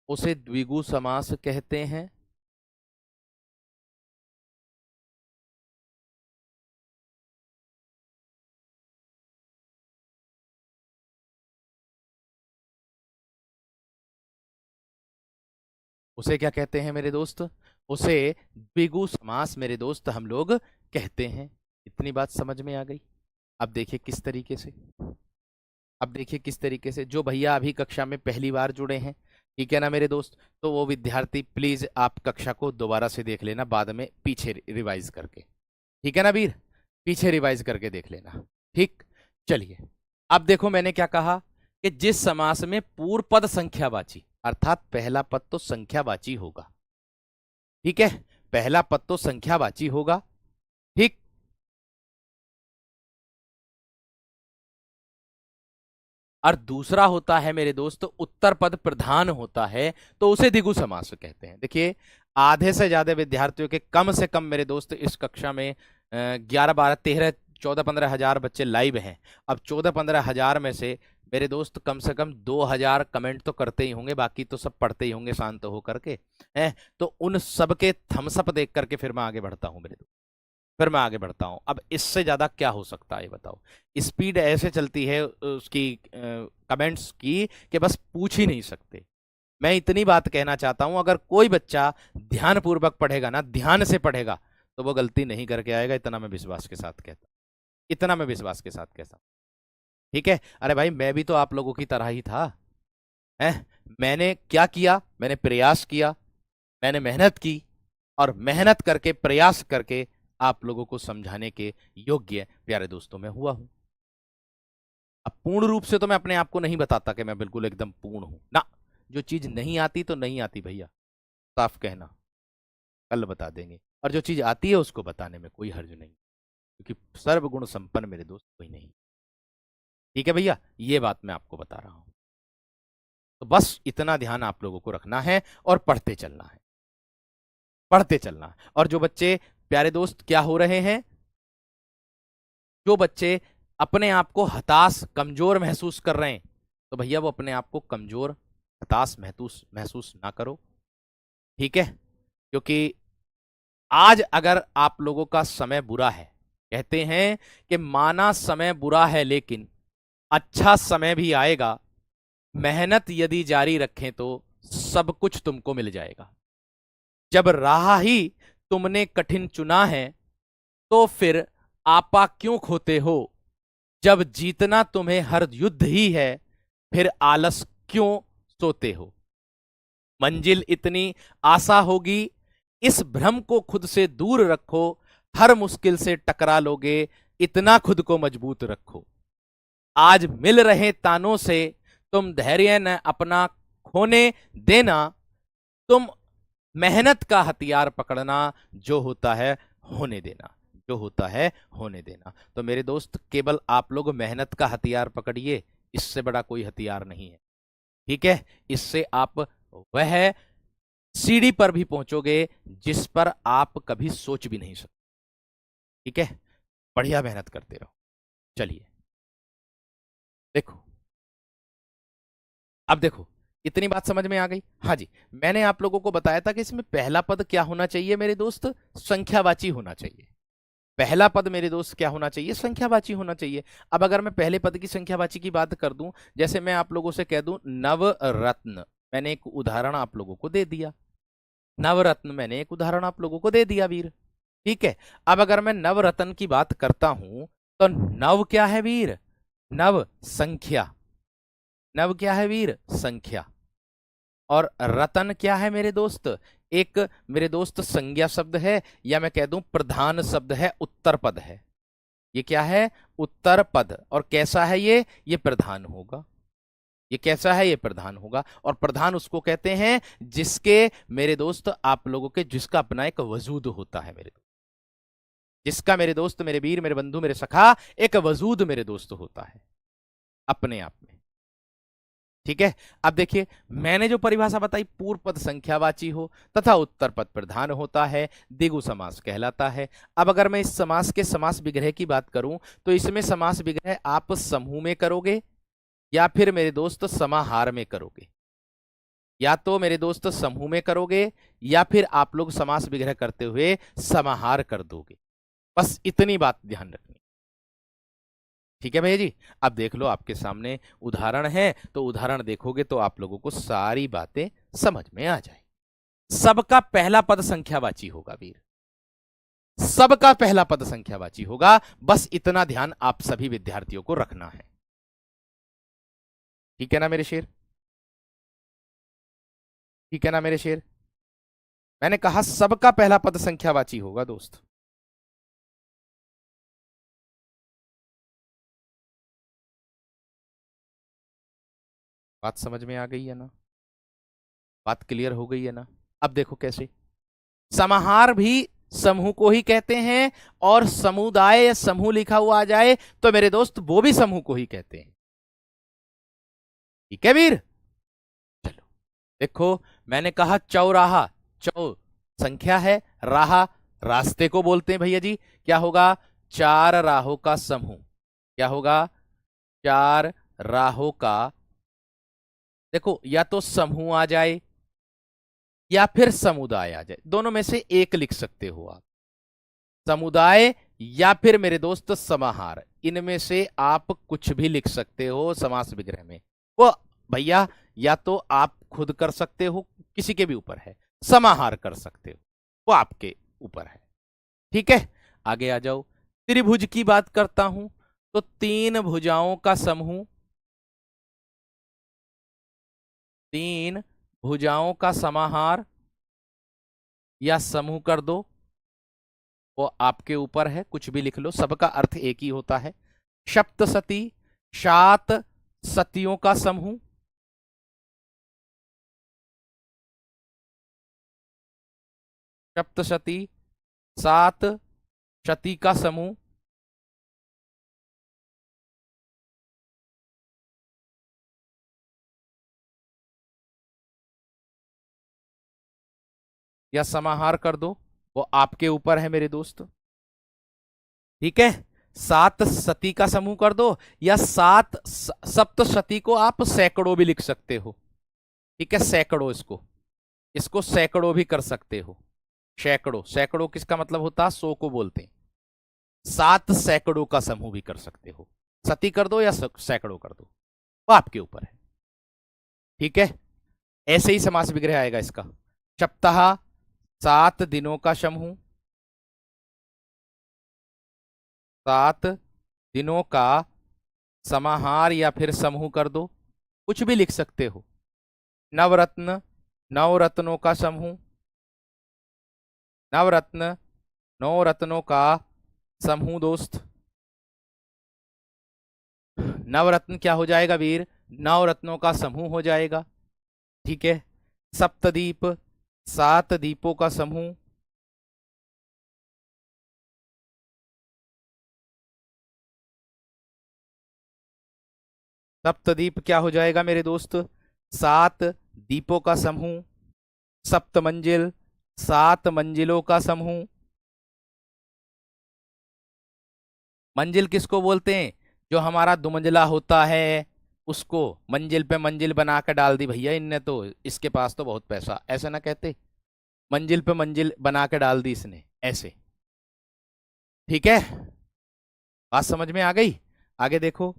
उसे द्विगु समास कहते हैं। उसे क्या कहते हैं मेरे दोस्त, उसे द्विगु समास मेरे दोस्त हम लोग कहते हैं। इतनी बात समझ में आ गई। अब देखिए किस तरीके से, अब देखिए किस तरीके से, जो भैया अभी कक्षा में पहली बार जुड़े हैं, ठीक है ना मेरे दोस्त, तो वो विद्यार्थी प्लीज आप कक्षा को दोबारा से देख लेना बाद में पीछे रिवाइज करके, ठीक है ना वीर, पीछे रिवाइज करके देख लेना। ठीक, चलिए अब देखो मैंने क्या कहा कि जिस समास में पूर्व पद संख्यावाची, अर्थात पहला पद तो संख्यावाची होगा, ठीक है, पहला पद तो संख्यावाची होगा, ठीक, और दूसरा होता है मेरे दोस्त उत्तर पद प्रधान होता है, तो उसे द्विगु समास कहते हैं। देखिए आधे से ज्यादा विद्यार्थियों के, कम से कम मेरे दोस्त इस कक्षा में 11 12 13 14 15 हजार बच्चे लाइव हैं। अब 14 15 हजार में से मेरे दोस्त कम से कम 2000 कमेंट तो करते ही होंगे, बाकी तो सब पढ़ते ही होंगे शांत हो करके, है, तो उन सबके थम्सअप देख करके फिर मैं आगे बढ़ता हूं मेरे दोस्त, फिर मैं आगे बढ़ता हूं। अब इससे ज्यादा क्या हो सकता है बताओ, स्पीड ऐसे चलती है उसकी कमेंट्स की कि बस पूछ ही नहीं सकते। मैं इतनी बात कहना चाहता हूं, अगर कोई बच्चा ध्यान पूर्वक पढ़ेगा ना, ध्यान से पढ़ेगा, तो वो गलती नहीं करके आएगा, इतना मैं विश्वास के साथ कहता, इतना मैं विश्वास के साथ कहता, ठीक है। अरे भाई मैं भी तो आप लोगों की तरह ही था, है, मैंने क्या किया, मैंने प्रयास किया, मैंने मेहनत की, और मेहनत करके प्रयास करके आप लोगों को समझाने के योग्य प्यारे दोस्तों मैं हुआ हूं। अब पूर्ण रूप से तो मैं अपने आप को नहीं बताता कि मैं बिल्कुल एकदम पूर्ण हूं ना, जो चीज नहीं आती तो नहीं आती भैया, साफ कहना, कल बता देंगे, और जो चीज आती है उसको बताने में कोई हर्ज नहीं, क्योंकि सर्वगुण संपन्न मेरे दोस्त कोई नहीं, ठीक है भैया, ये बात मैं आपको बता रहा हूं। तो बस इतना ध्यान आप लोगों को रखना है और पढ़ते चलना है, पढ़ते चलना है। और जो बच्चे प्यारे दोस्त क्या हो रहे हैं, जो बच्चे अपने आप को हताश कमजोर महसूस कर रहे हैं, तो भैया वो अपने आप को कमजोर हताश महसूस महसूस ना करो, ठीक है, क्योंकि आज अगर आप लोगों का समय बुरा है, कहते हैं कि माना समय बुरा है लेकिन अच्छा समय भी आएगा, मेहनत यदि जारी रखें तो सब कुछ तुमको मिल जाएगा। जब राह ही तुमने कठिन चुना है तो फिर आपा क्यों खोते हो, जब जीतना तुम्हें हर युद्ध ही है फिर आलस क्यों सोते हो। मंजिल इतनी आशा होगी इस भ्रम को खुद से दूर रखो, हर मुश्किल से टकरा लोगे, इतना खुद को मजबूत रखो। आज मिल रहे तानों से तुम धैर्य न अपना खोने देना, तुम मेहनत का हथियार पकड़ना, जो होता है होने देना, जो होता है होने देना। तो मेरे दोस्त, केवल आप लोग मेहनत का हथियार पकड़िए, इससे बड़ा कोई हथियार नहीं है। ठीक है, इससे आप वह सीढ़ी पर भी पहुंचोगे जिस पर आप कभी सोच भी नहीं सकते। ठीक है, बढ़िया मेहनत करते रहो। चलिए देखो, अब देखो, इतनी बात समझ में आ गई। हाँ जी, मैंने आप लोगों को बताया था कि इसमें पहला पद क्या होना चाहिए मेरे दोस्त, संख्यावाची होना चाहिए। पहला पद मेरे दोस्त क्या होना चाहिए, संख्यावाची होना चाहिए। अब अगर मैं पहले पद की संख्यावाची की बात कर दूं, जैसे मैं आप लोगों से कह दूं नवरत्न, मैंने एक उदाहरण आप लोगों को दे दिया। नवरत्न मैंने एक उदाहरण आप लोगों को दे दिया वीर। ठीक है, अब अगर मैं नवरत्न की बात करता हूं, तो नव क्या है वीर, नव संख्या। नव क्या है वीर, संख्या। और रतन क्या है मेरे दोस्त, एक मेरे दोस्त संज्ञा शब्द है, या मैं कह दूं प्रधान शब्द है, उत्तर पद है। ये क्या है, उत्तर पद। और कैसा है ये प्रधान होगा। ये कैसा है, ये प्रधान होगा। और प्रधान उसको कहते हैं जिसके मेरे दोस्त आप लोगों के, जिसका अपना एक वजूद होता है मेरे दोस्त, जिसका मेरे दोस्त, मेरे वीर, मेरे बंधु, मेरे सखा, एक वजूद मेरे दोस्त होता है अपने आप में। ठीक है, अब देखिए, मैंने जो परिभाषा बताई, पूर्व पद संख्यावाची हो तथा उत्तर पद प्रधान होता है, द्विगु समास कहलाता है। अब अगर मैं इस समास के समास विग्रह की बात करूं, तो इसमें समास विग्रह आप समूह में करोगे या फिर मेरे दोस्त समाहार में करोगे। या तो मेरे दोस्त समूह में करोगे या फिर आप लोग समास विग्रह करते हुए समाहार कर दोगे। बस इतनी बात ध्यान रखनी। ठीक है भैया जी, अब देख लो आपके सामने उदाहरण है, तो उदाहरण देखोगे तो आप लोगों को सारी बातें समझ में आ जाए। सबका पहला पद संख्यावाची होगा वीर, सबका पहला पद संख्यावाची होगा। बस इतना ध्यान आप सभी विद्यार्थियों को रखना है। ठीक है ना मेरे शेर, ठीक है ना मेरे शेर। मैंने कहा सबका पहला पद संख्यावाची होगा दोस्त। बात समझ में आ गई है ना, बात क्लियर हो गई है ना। अब देखो कैसे, समाहार भी समूह को ही कहते हैं, और समुदाय या समूह लिखा हुआ आ जाए तो मेरे दोस्त वो भी समूह को ही कहते हैं। ठीक है वीर, चलो देखो, मैंने कहा चौराहा, चौ संख्या है, राह रास्ते को बोलते हैं भैया जी। क्या होगा, चार राहों का समूह। क्या होगा, चार राहों का, देखो या तो समूह आ जाए या फिर समुदाय आ जाए, दोनों में से एक लिख सकते हो आप। समुदाय या फिर मेरे दोस्त समाहार, इनमें से आप कुछ भी लिख सकते हो समास विग्रह में। वो भैया या तो आप खुद कर सकते हो, किसी के भी ऊपर है, समाहार कर सकते हो, वो आपके ऊपर है। ठीक है, आगे आ जाओ। त्रिभुज की बात करता हूं, तो तीन भुजाओं का समूह, तीन भुजाओं का समाहार या समूह कर दो, वो आपके ऊपर है, कुछ भी लिख लो, सबका अर्थ एक ही होता है। सप्तसती, सात सतियों का समूह, सप्तशती, सात शती का समूह, या समाहार कर दो, वो आपके ऊपर है मेरे दोस्त। ठीक है, सात सती का समूह कर दो, या सात सप्तशती को आप सैकड़ों भी लिख सकते हो। ठीक है, सैकड़ों, इसको इसको सैकड़ों भी कर सकते हो। सैकड़ों, सैकड़ों किसका मतलब होता है, 100 को बोलते हैं। सात सैकड़ों का समूह भी कर सकते हो, सती कर दो या सैकड़ों कर दो, वो आपके ऊपर है। ठीक है, ऐसे ही समास विग्रह आएगा इसका। सप्ताह, 7 दिनों का समूह, 7 दिनों का समाहार या फिर समूह कर दो, कुछ भी लिख सकते हो। नवरत्न, 9 रत्नों का समूह, नवरत्न, 9 रत्नों का समूह दोस्त। नवरत्न क्या हो जाएगा वीर? 9 रत्नों का समूह हो जाएगा। ठीक है। सप्तदीप, 7 दीपों का समूह। सप्तदीप क्या हो जाएगा मेरे दोस्त? 7 दीपों का समूह। सप्तमंजिल, 7 मंजिलों का समूह। मंजिल किसको बोलते हैं? जो हमारा दुमंजिला होता है उसको। मंजिल पे मंजिल बना कर डाल दी भैया इनने तो, इसके पास तो बहुत पैसा, ऐसा ना कहते। मंजिल पे मंजिल बना के डाल दी इसने, ऐसे। ठीक है, बात समझ में आ गई? आगे देखो।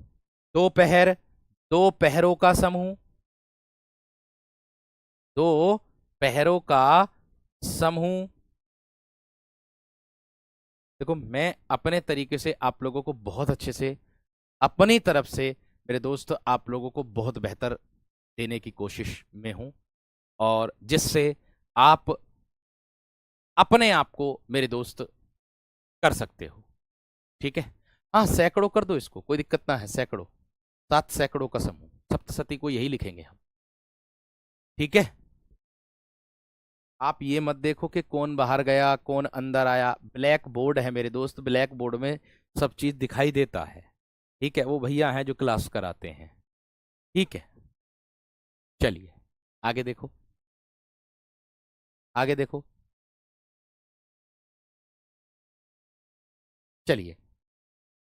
दोपहर, 2 पहरों का समूह। 2 पहरों का समूह। देखो मैं अपने तरीके से आप लोगों को बहुत अच्छे से, अपनी तरफ से मेरे दोस्त, आप लोगों को बहुत बेहतर देने की कोशिश में हूं, और जिससे आप अपने आप को मेरे दोस्त कर सकते हो। ठीक है। हाँ, सैकड़ों कर दो इसको, कोई दिक्कत ना है, सैकड़ों। 7 सैकड़ों का समूह, सप्तशती को यही लिखेंगे हम। ठीक है। आप ये मत देखो कि कौन बाहर गया कौन अंदर आया, ब्लैक बोर्ड है मेरे दोस्त, ब्लैक बोर्ड में सब चीज दिखाई देता है। ठीक है, वो भैया हैं जो क्लास कराते हैं। ठीक है, चलिए आगे देखो। आगे देखो, चलिए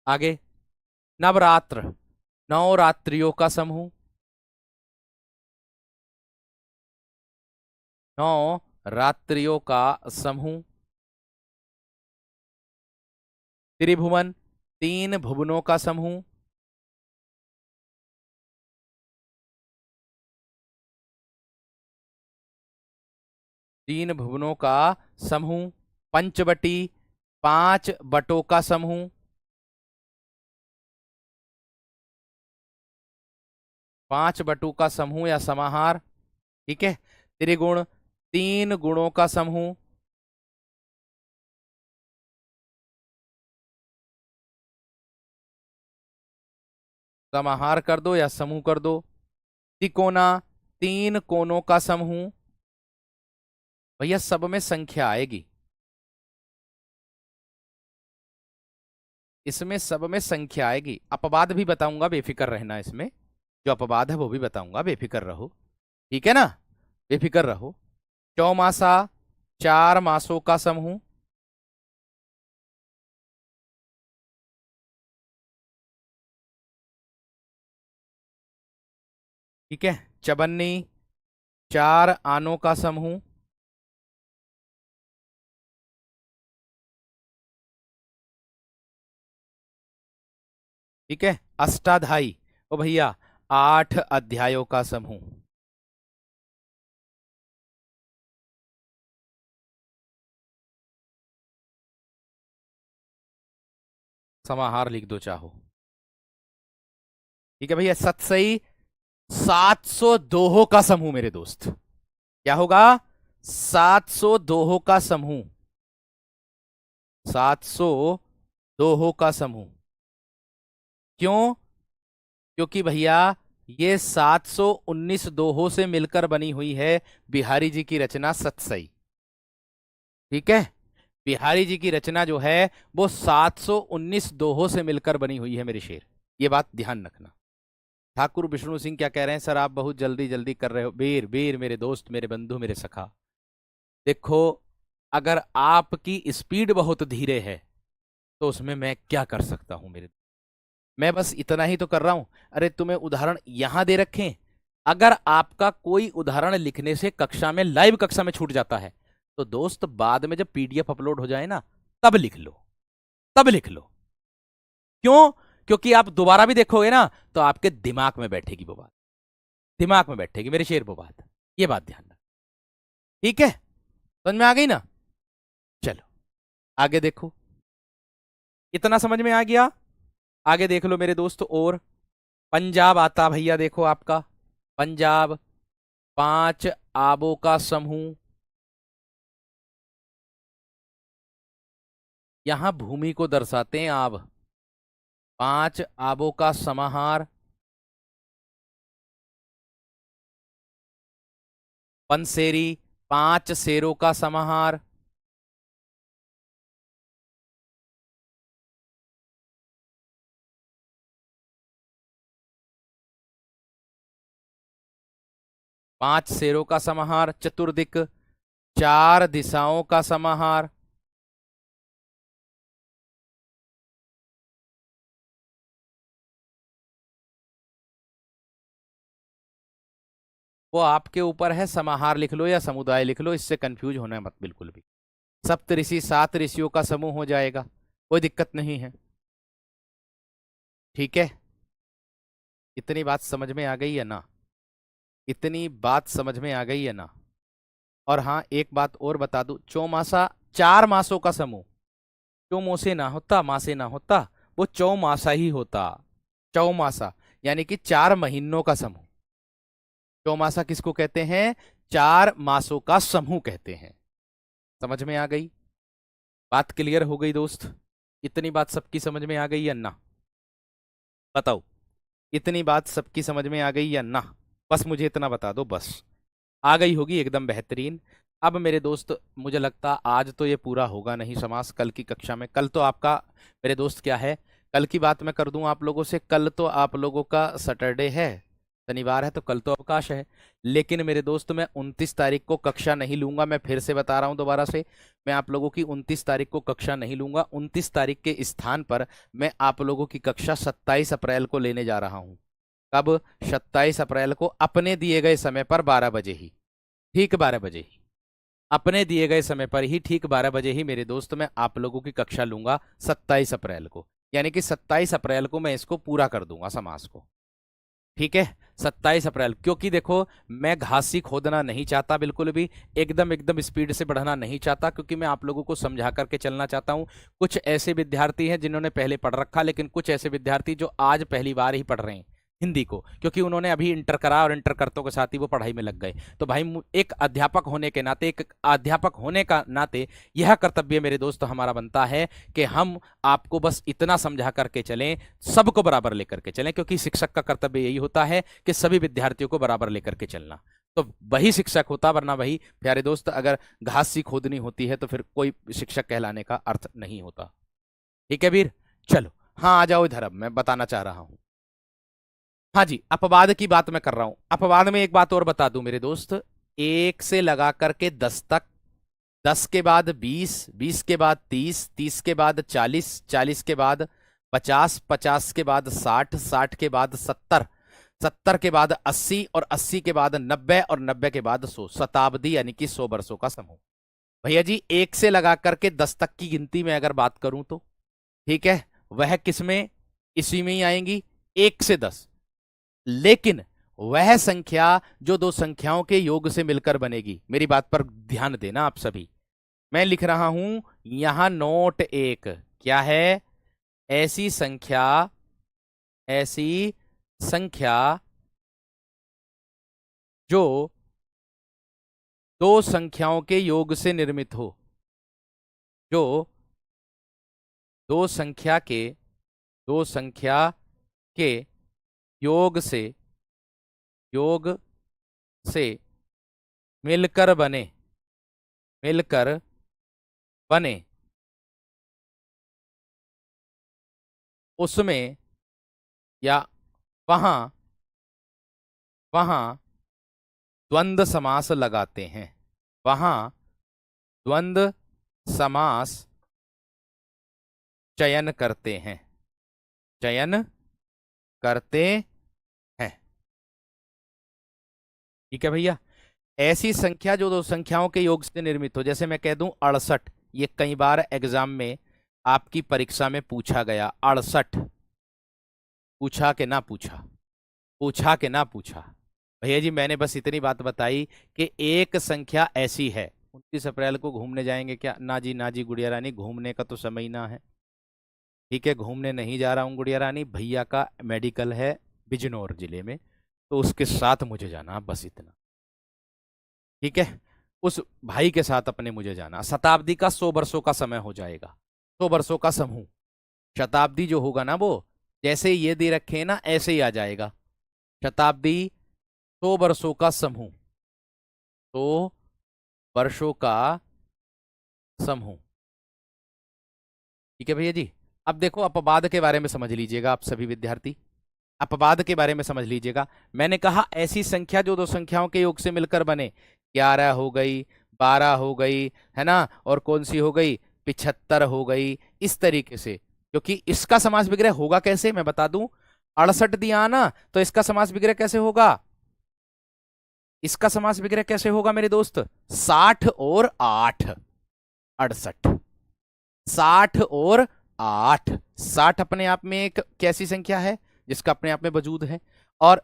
आगे। नवरात्र, 9 रात्रियों का समूह। 9 रात्रियों का समूह। त्रिभुवन, 3 भुवनों का समूह। तीन भुवनों का समूह। पंचवटी, 5 बटों का समूह। 5 बटों का समूह या समाहार। ठीक है। त्रिगुण, 3 गुणों का समूह। समाहार कर दो या समूह कर दो। तिकोना, 3 कोनों का समूह। भैया सब में संख्या आएगी, इसमें सब में संख्या आएगी। अपवाद भी बताऊंगा, बेफिक्र रहना, इसमें जो अपवाद है वो भी बताऊंगा, बेफिक्र रहो। ठीक है ना, बेफिक्र रहो। चौमासा, 4 मासों का समूह। ठीक है। चबन्नी, 4 आनों का समूह। ठीक है। अष्टाध्यायी, ओ भैया 8 अध्यायों का समूह। समाहार लिख दो चाहो। ठीक है भैया। सतसई, 702 का समूह मेरे दोस्त। क्या होगा? 702 का समूह। 702 का समूह। क्यों? क्योंकि भैया ये 719 दोहों से मिलकर बनी हुई है बिहारी जी की रचना सतसई। ठीक है। बिहारी जी की रचना जो है वो 719 दोहों से मिलकर बनी हुई है मेरे शेर, ये बात ध्यान रखना। ठाकुर विष्णु सिंह क्या कह रहे हैं? सर आप बहुत जल्दी जल्दी कर रहे हो। वीर वीर मेरे दोस्त, मेरे बंधु, मेरे सखा, देखो अगर आपकी स्पीड बहुत धीरे है तो उसमें मैं क्या कर सकता हूं मेरे। मैं बस इतना ही तो कर रहा हूं। अरे तुम्हें उदाहरण यहां दे रखे हैं, अगर आपका कोई उदाहरण लिखने से कक्षा में, लाइव कक्षा में छूट जाता है तो दोस्त बाद में जब पीडीएफ अपलोड हो जाए ना, तब लिख लो, तब लिख लो। क्यों? क्योंकि आप दोबारा भी देखोगे ना तो आपके दिमाग में बैठेगी वो बात, दिमाग में बैठेगी मेरे शेर वो बात। ये बात ध्यान रख। ठीक है, समझ में आ गई ना? चलो आगे देखो। इतना समझ में आ गया? आगे देख लो मेरे दोस्त। और पंजाब आता भैया, देखो आपका पंजाब, 5 आबों का समूह। यहां भूमि को दर्शाते हैं आब। 5 आबों का समाहार। पंसेरी, 5 शेरों का समाहार। पांच शेरों का समाहार। चतुर्दिक, 4 दिशाओं का समाहार। वो आपके ऊपर है, समाहार लिख लो या समुदाय लिख लो, इससे कंफ्यूज होना मत बिल्कुल भी। सप्त ऋषि 7 ऋषियों का समूह हो जाएगा, कोई दिक्कत नहीं है। ठीक है, इतनी बात समझ में आ गई है ना? इतनी बात समझ में आ गई है ना? और हाँ, एक बात और बता दूं, चौमासा 4 मासों का समूह। चौमासे ना होता, मासे ना होता, वो चौमासा ही होता। चौमासा यानी कि 4 महीनों का समूह। चौमासा किसको कहते हैं? 4 मासों का समूह कहते हैं। समझ में आ गई? बात क्लियर हो गई दोस्त? इतनी बात सबकी समझ में आ गई या ना? बताओ, इतनी बात सबकी समझ में आ गई या ना? बस मुझे इतना बता दो, बस। आ गई होगी, एकदम बेहतरीन। अब मेरे दोस्त, मुझे लगता आज तो ये पूरा होगा नहीं समास, कल की कक्षा में। कल तो आपका मेरे दोस्त क्या है, कल की बात मैं कर दूं आप लोगों से। कल तो आप लोगों का सैटरडे है, शनिवार है, तो कल तो अवकाश है। लेकिन मेरे दोस्त, मैं 29 तारीख को कक्षा नहीं लूंगा। मैं फिर से बता रहा हूं दोबारा से, मैं आप लोगों की 29 तारीख को कक्षा नहीं लूंगा। 29 तारीख के स्थान पर मैं आप लोगों की कक्षा 27 अप्रैल को लेने जा रहा हूं। कब? 27 अप्रैल को, अपने दिए गए समय पर 12 बजे ही। ठीक 12 बजे ही, अपने दिए गए समय पर ही, ठीक 12 बजे ही मेरे दोस्त मैं आप लोगों की कक्षा लूंगा 27 अप्रैल को। यानी कि 27 अप्रैल को मैं इसको पूरा कर दूंगा समास को। ठीक है, 27 अप्रैल। क्योंकि देखो, मैं घासी खोदना नहीं चाहता बिल्कुल भी, एकदम एकदम स्पीड से बढ़ना नहीं चाहता, क्योंकि मैं आप लोगों को समझा करके चलना चाहता हूं। कुछ ऐसे विद्यार्थी हैं जिन्होंने पहले पढ़ रखा, लेकिन कुछ ऐसे विद्यार्थी जो आज पहली बार ही पढ़ रहे हैं हिंदी को, क्योंकि उन्होंने अभी इंटर करा और इंटर करतों के साथ ही वो पढ़ाई में लग गए। तो भाई, एक अध्यापक होने के नाते, एक अध्यापक होने का नाते यह कर्तव्य मेरे दोस्त हमारा बनता है कि हम आपको बस इतना समझा करके चलें, सबको बराबर लेकर के चलें, क्योंकि शिक्षक का कर्तव्य यही होता है कि सभी विद्यार्थियों को बराबर लेकर के चलना। तो वही शिक्षक होता, वरना वही प्यारे दोस्त, अगर घास सी खोदनी होती है तो फिर कोई शिक्षक कहलाने का अर्थ नहीं होता। ठीक है वीर, चलो हाँ आ जाओ इधर, अब मैं बताना चाह रहा हूं। हाँ जी, अपवाद की बात मैं कर रहा हूं। अपवाद में एक बात और बता दूं मेरे दोस्त, 1 से लगा करके 10 तक, 10 के बाद 20, 20 के बाद 30, 30 के बाद 40, 40 के बाद 50, 50 के बाद 60, 60 के बाद 70, 70 के बाद 80 और 80 के बाद 90 और 90 के बाद 100। शताब्दी यानी कि 100 वर्षों का समूह। भैया जी, 1 से लगा करके 10 तक की गिनती में अगर बात करूं तो, ठीक है, वह किसमें? इसी में ही आएंगी, 1 से 10। लेकिन वह संख्या जो दो संख्याओं के योग से मिलकर बनेगी, मेरी बात पर ध्यान देना आप सभी। मैं लिख रहा हूं यहां नोट 1, क्या है? ऐसी संख्या, ऐसी संख्या जो दो संख्याओं के योग से निर्मित हो, जो दो संख्या के, दो संख्या के योग से, योग से मिलकर बने, मिलकर बने, उसमें या वहां, वहां द्वंद्व समास लगाते हैं। वहां द्वंद्व समास चयन करते हैं, चयन करते हैं। ठीक है भैया, ऐसी संख्या जो दो संख्याओं के योग से निर्मित हो। जैसे मैं कह दूं 68, ये कई बार एग्जाम में आपकी परीक्षा में पूछा गया। 68 पूछा कि ना पूछा? पूछा कि ना पूछा? भैया जी, मैंने बस इतनी बात बताई कि एक संख्या ऐसी है। 29 अप्रैल को घूमने जाएंगे क्या? ना जी ना जी गुड़िया रानी, घूमने का तो समय ही ना है। ठीक है, घूमने नहीं जा रहा हूँ गुड़िया रानी, भैया का मेडिकल है बिजनौर जिले में, तो उसके साथ मुझे जाना, बस इतना। ठीक है, उस भाई के साथ अपने मुझे जाना। शताब्दी का 100 वर्षों का समय हो जाएगा। 100 वर्षों का समूह। शताब्दी जो होगा ना वो जैसे ये दे रखे हैं ना ऐसे ही आ जाएगा। शताब्दी 100 वर्षों का समूह, 100 वर्षों का समूह। ठीक है भैया जी। अब देखो अपवाद के बारे में समझ लीजिएगा आप सभी विद्यार्थी, अपवाद के बारे में समझ लीजिएगा। मैंने कहा ऐसी संख्या जो दो संख्याओं के योग से मिलकर बने, 11 हो गई, 12 हो गई, है ना, और कौन सी हो गई, 75 हो गई, इस तरीके से। क्योंकि इसका समास विग्रह होगा कैसे मैं बता दूं, 68 दिया ना, तो इसका समास विग्रह कैसे होगा, इसका समास विग्रह कैसे होगा मेरे दोस्त, 60 और 8, 68, 60 और 8। 60 अपने आप में एक कैसी संख्या है जिसका अपने आप में वजूद है, और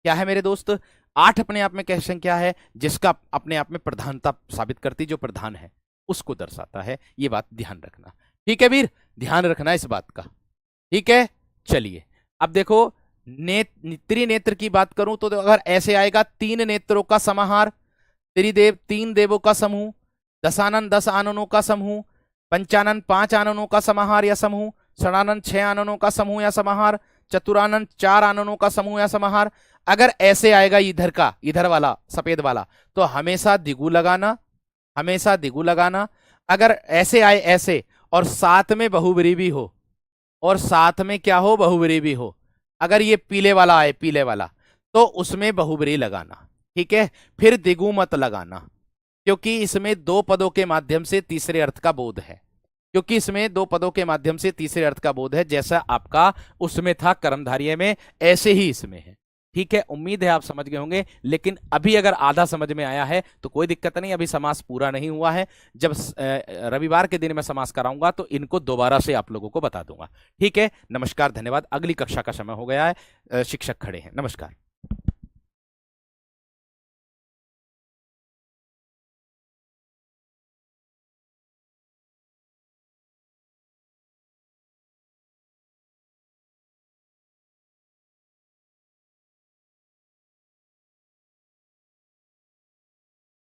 क्या है मेरे दोस्त, 8 अपने आप में कैसी संख्या है जिसका अपने आप में प्रधानता साबित करती, जो प्रधान है उसको दर्शाता है। ये बात ध्यान रखना, ठीक है वीर, ध्यान रखना इस बात का, ठीक है। चलिए अब देखो त्रिनेत्र की बात करूं तो अगर ऐसे आएगा, 3 नेत्रों का समाहार, त्रिदेव 3 देवों का समूह, दशानन 10 आननों का समूह, पंचानन 5 आननों का समाहार या समूह, षडानन 6 आननों का समूह या समाहार, चतुरानन 4 आननों का समूह या समाहार। अगर ऐसे आएगा इधर का, इधर वाला सफेद वाला, तो हमेशा दिगु लगाना, हमेशा दिगु लगाना। अगर ऐसे आए ऐसे और साथ में बहुब्री भी हो, और साथ में क्या हो, बहुब्री भी हो, अगर ये पीले वाला आए, पीले वाला, तो उसमें बहुब्री लगाना, ठीक है। फिर दिगु मत लगाना, क्योंकि इसमें 2 पदों के माध्यम से तीसरे अर्थ का बोध है, क्योंकि इसमें 2 पदों के माध्यम से तीसरे अर्थ का बोध है, जैसा आपका उसमें था कर्मधारय में, ऐसे ही इसमें है, ठीक है। उम्मीद है आप समझ गए होंगे, लेकिन अभी अगर आधा समझ में आया है तो कोई दिक्कत नहीं, अभी समास पूरा नहीं हुआ है। जब रविवार के दिन मैं समास कराऊंगा तो इनको दोबारा से आप लोगों को बता दूंगा, ठीक है। नमस्कार, धन्यवाद। अगली कक्षा का समय हो गया है, शिक्षक खड़े हैं, नमस्कार।